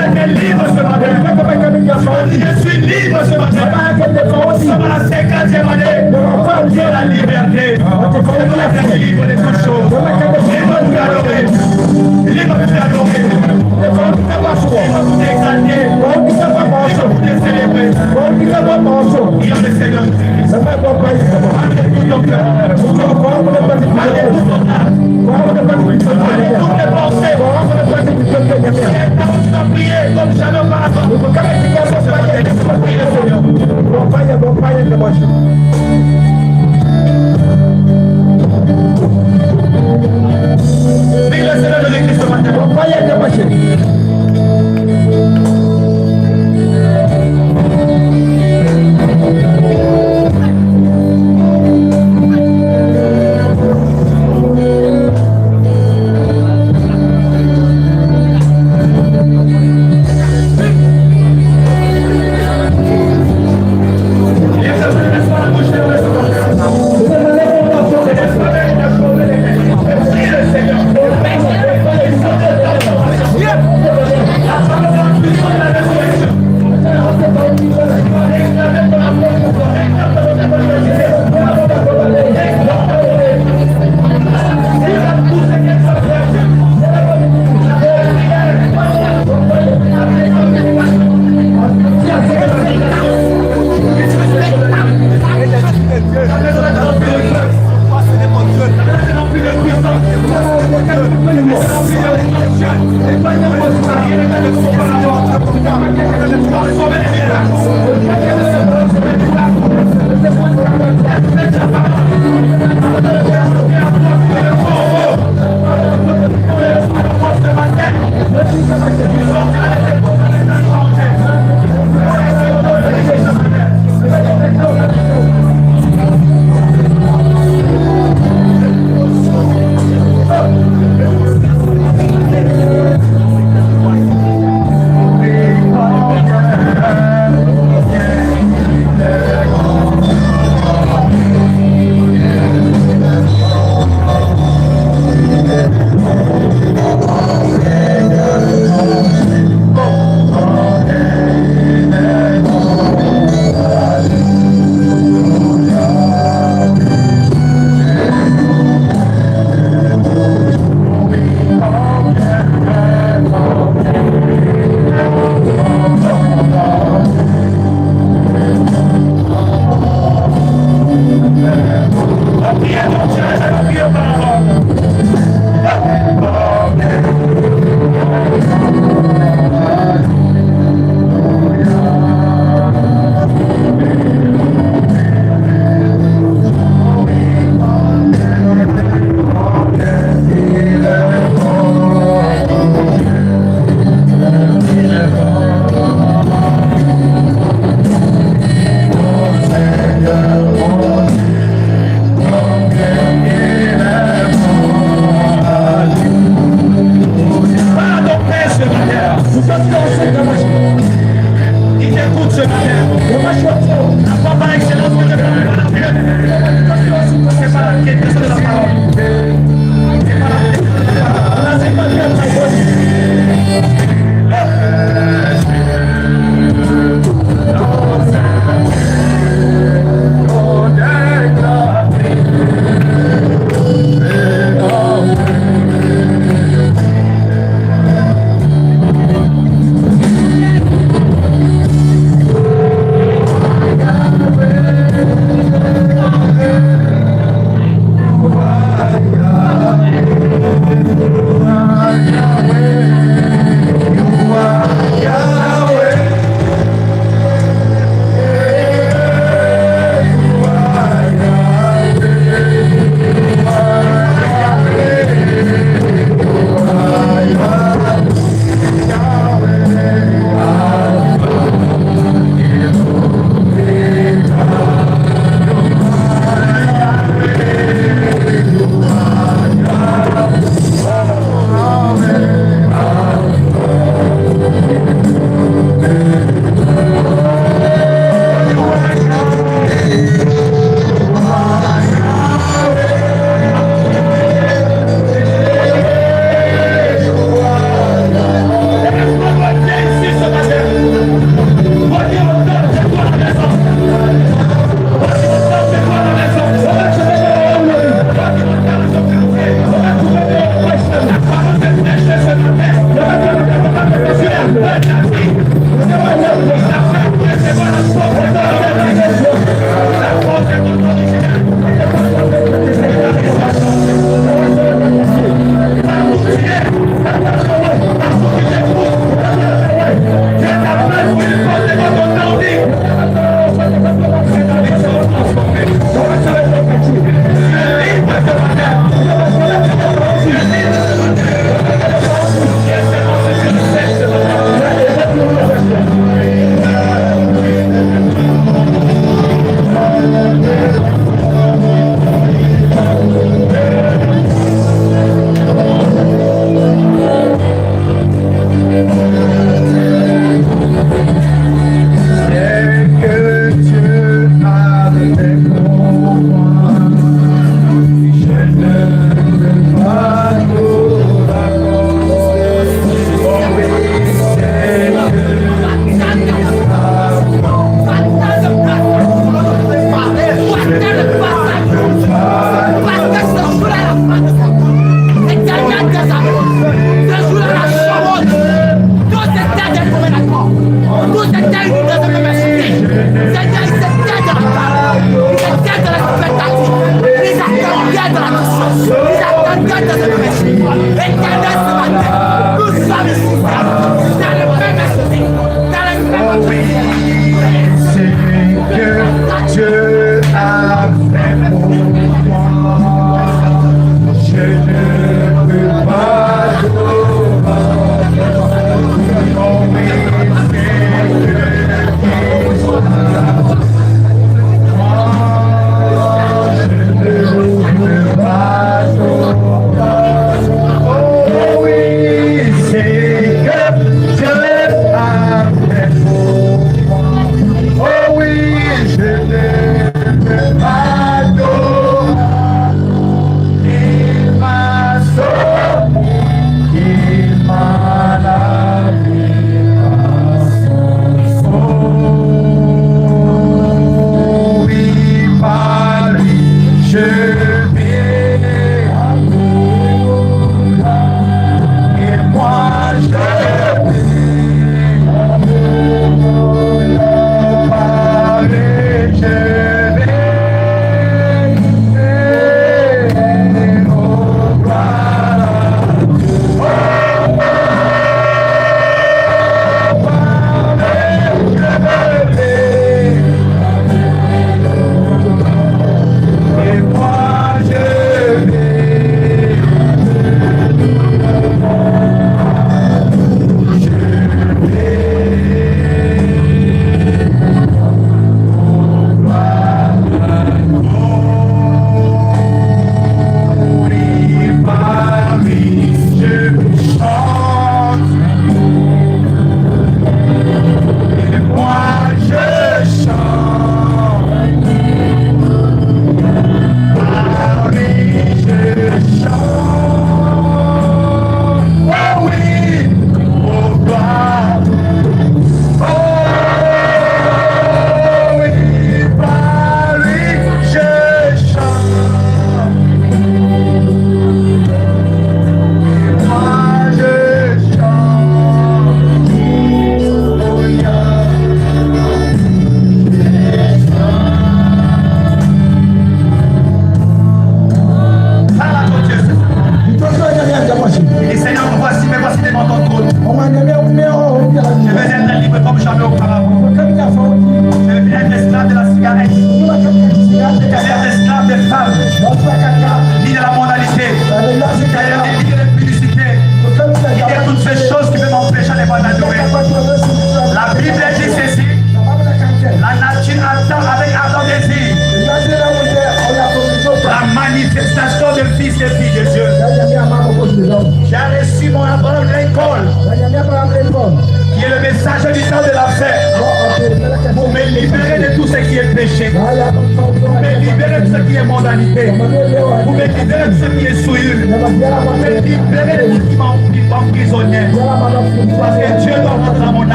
être libre ce matin. Je suis libre ce matin. Ça va la 50e année. Dieu la liberté. Je dois être libre de toutes choses. Libre de adorer. Libre de adorer. Libre de t'exalter. Libre de célébrer. Il y a le Seigneur. Avec tout ton cœur. Avec tout ton âme. Avec toutes tes pensées. Tu vas prier comme jamais auparavant. Vive le Seigneur de l'Église ce matin.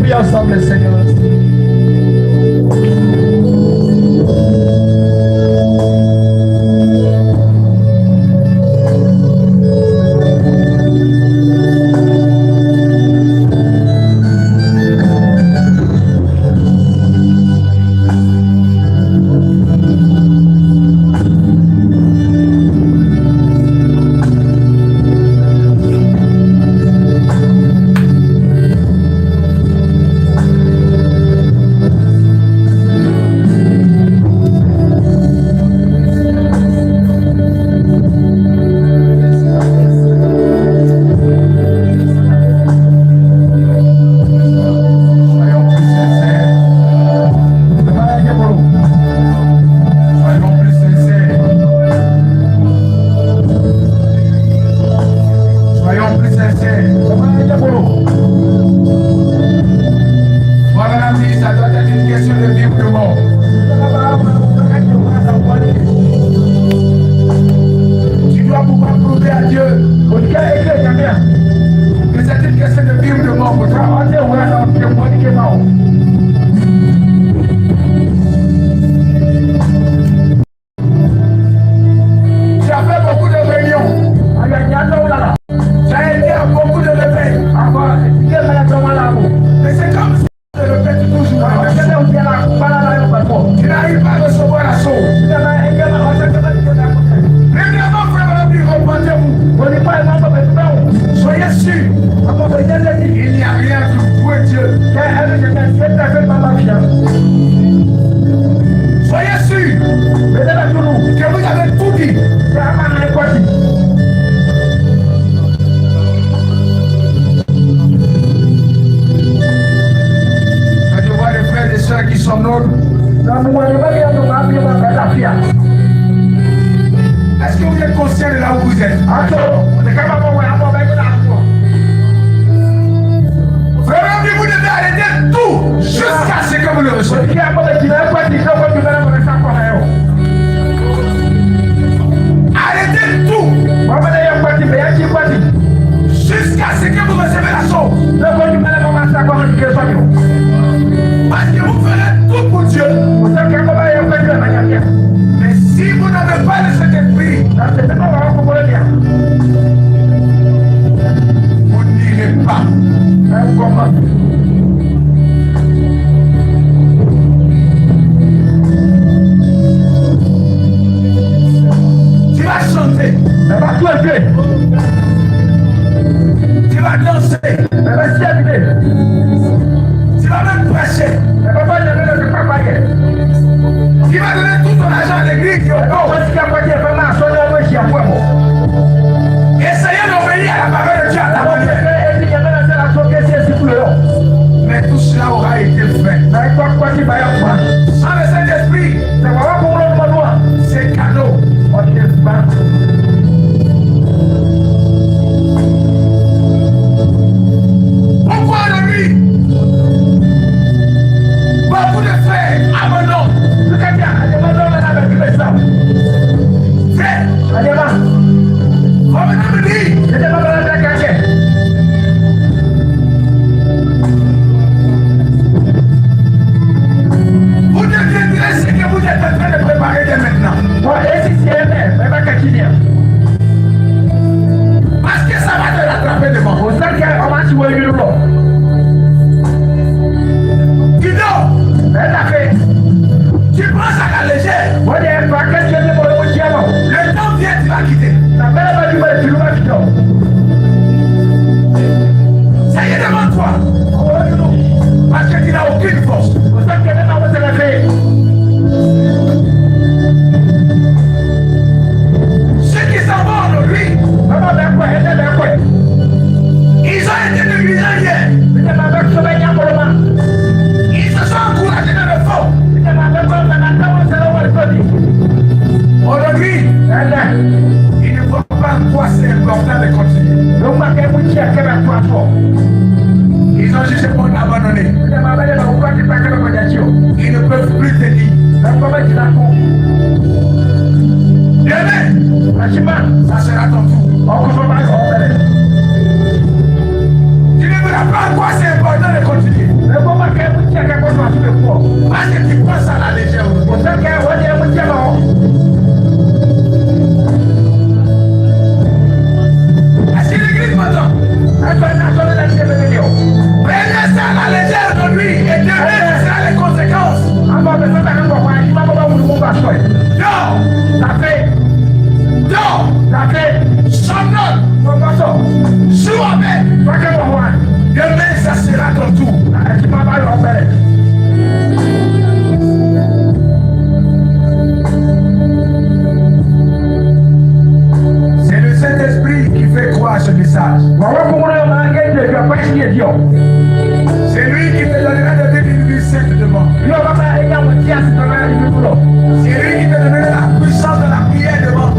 Prie ensemble, Seigneur. Qui sont nobles. Est-ce que vous êtes conscient de là où vous êtes? Vraiment, vous devez arrêter tout jusqu'à ce que vous le receviez. Arrêtez tout jusqu'à ce que vous recevez la chose. Parce que vous ferez tout pour Dieu. Mais si vous n'avez pas de cet esprit, vous n'irez pas. Tu vas chanter. Tu vas danser. Tu vas même prêcher. Tu vas donner tout ton argent à l'église. Essayez d'obéir à la parole de Dieu à ta manière. Mais tout cela aura été fait. Sans le Saint-Esprit, c'est cadeau. Pourquoi de lui? Beaucoup de frères abandonnent. Frère, revenons me dire. Vous deviendrez ce que vous êtes en train de préparer dès maintenant. Parce que ça va te rattraper devant. Tu prends ça à la légère. Le temps vient, tu vas quitter. Ça y est devant toi. Parce que tu n'as aucune force. Ceux qui s'en vont aujourd'hui, ils ont été négligents hier. Ils se sont encouragés dans le fond. Aujourd'hui, ils ne voient pas quoi c'est important de continuer. Ils ont jugé bon d'abandonner. Ils ne peuvent plus te dire. Demain, ça sera ton tour. Tu ne verras pas quoi c'est important de continuer. Parce que tu prends ça à la légère. Est-ce que l'église m'entend? Prenez ça à la légère aujourd'hui et demain ce sera les conséquences. Sonne, joue avec. Demain ça sera ton tour. C'est le Saint-Esprit qui fait croire ce message. C'est lui qui te donnera de vivre sainte devant. C'est lui qui te donnera la puissance de la prière devant.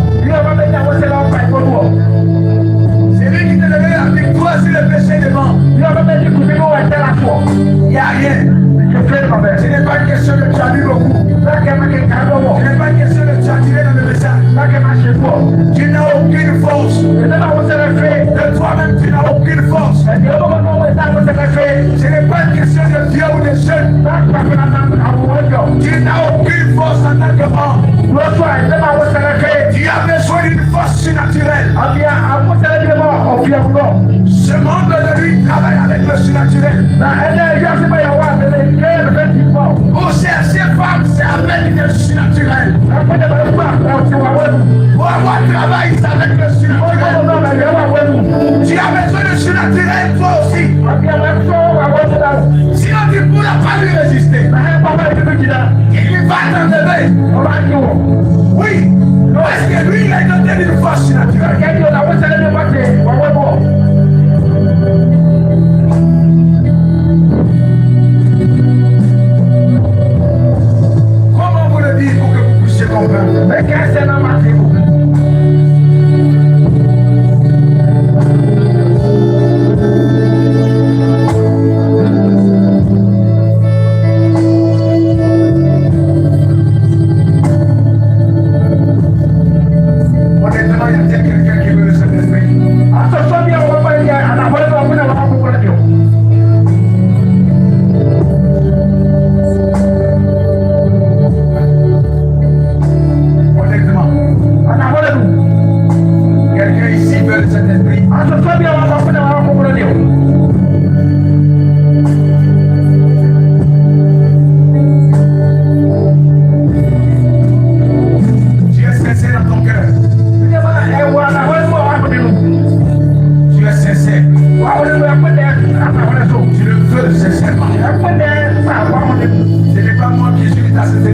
C'est lui qui te donnera la victoire sur le péché devant. Il n'y a rien. Ce n'est pas une question de tu as lu beaucoup. Ce n'est pas une question de tu as tiré dans le message. Tu n'as aucune force. De toi-même, tu n'as aucune force. Ce n'est pas une question de Dieu ou de jeunes. Tu n'as aucune force en tant que homme. Tu as besoin d'une force surnaturelle. Ce monde d'aujourd'hui travaille avec le surnaturel. Pour chercher femme, c'est avec le surnaturel. Pour avoir travail, c'est avec le surnaturel. Tu as besoin de surnaturel, toi aussi. Sinon, tu ne pourras pas lui résister. Il va t'enlever. Oui, parce que lui, il a été Tu le veux sincèrement.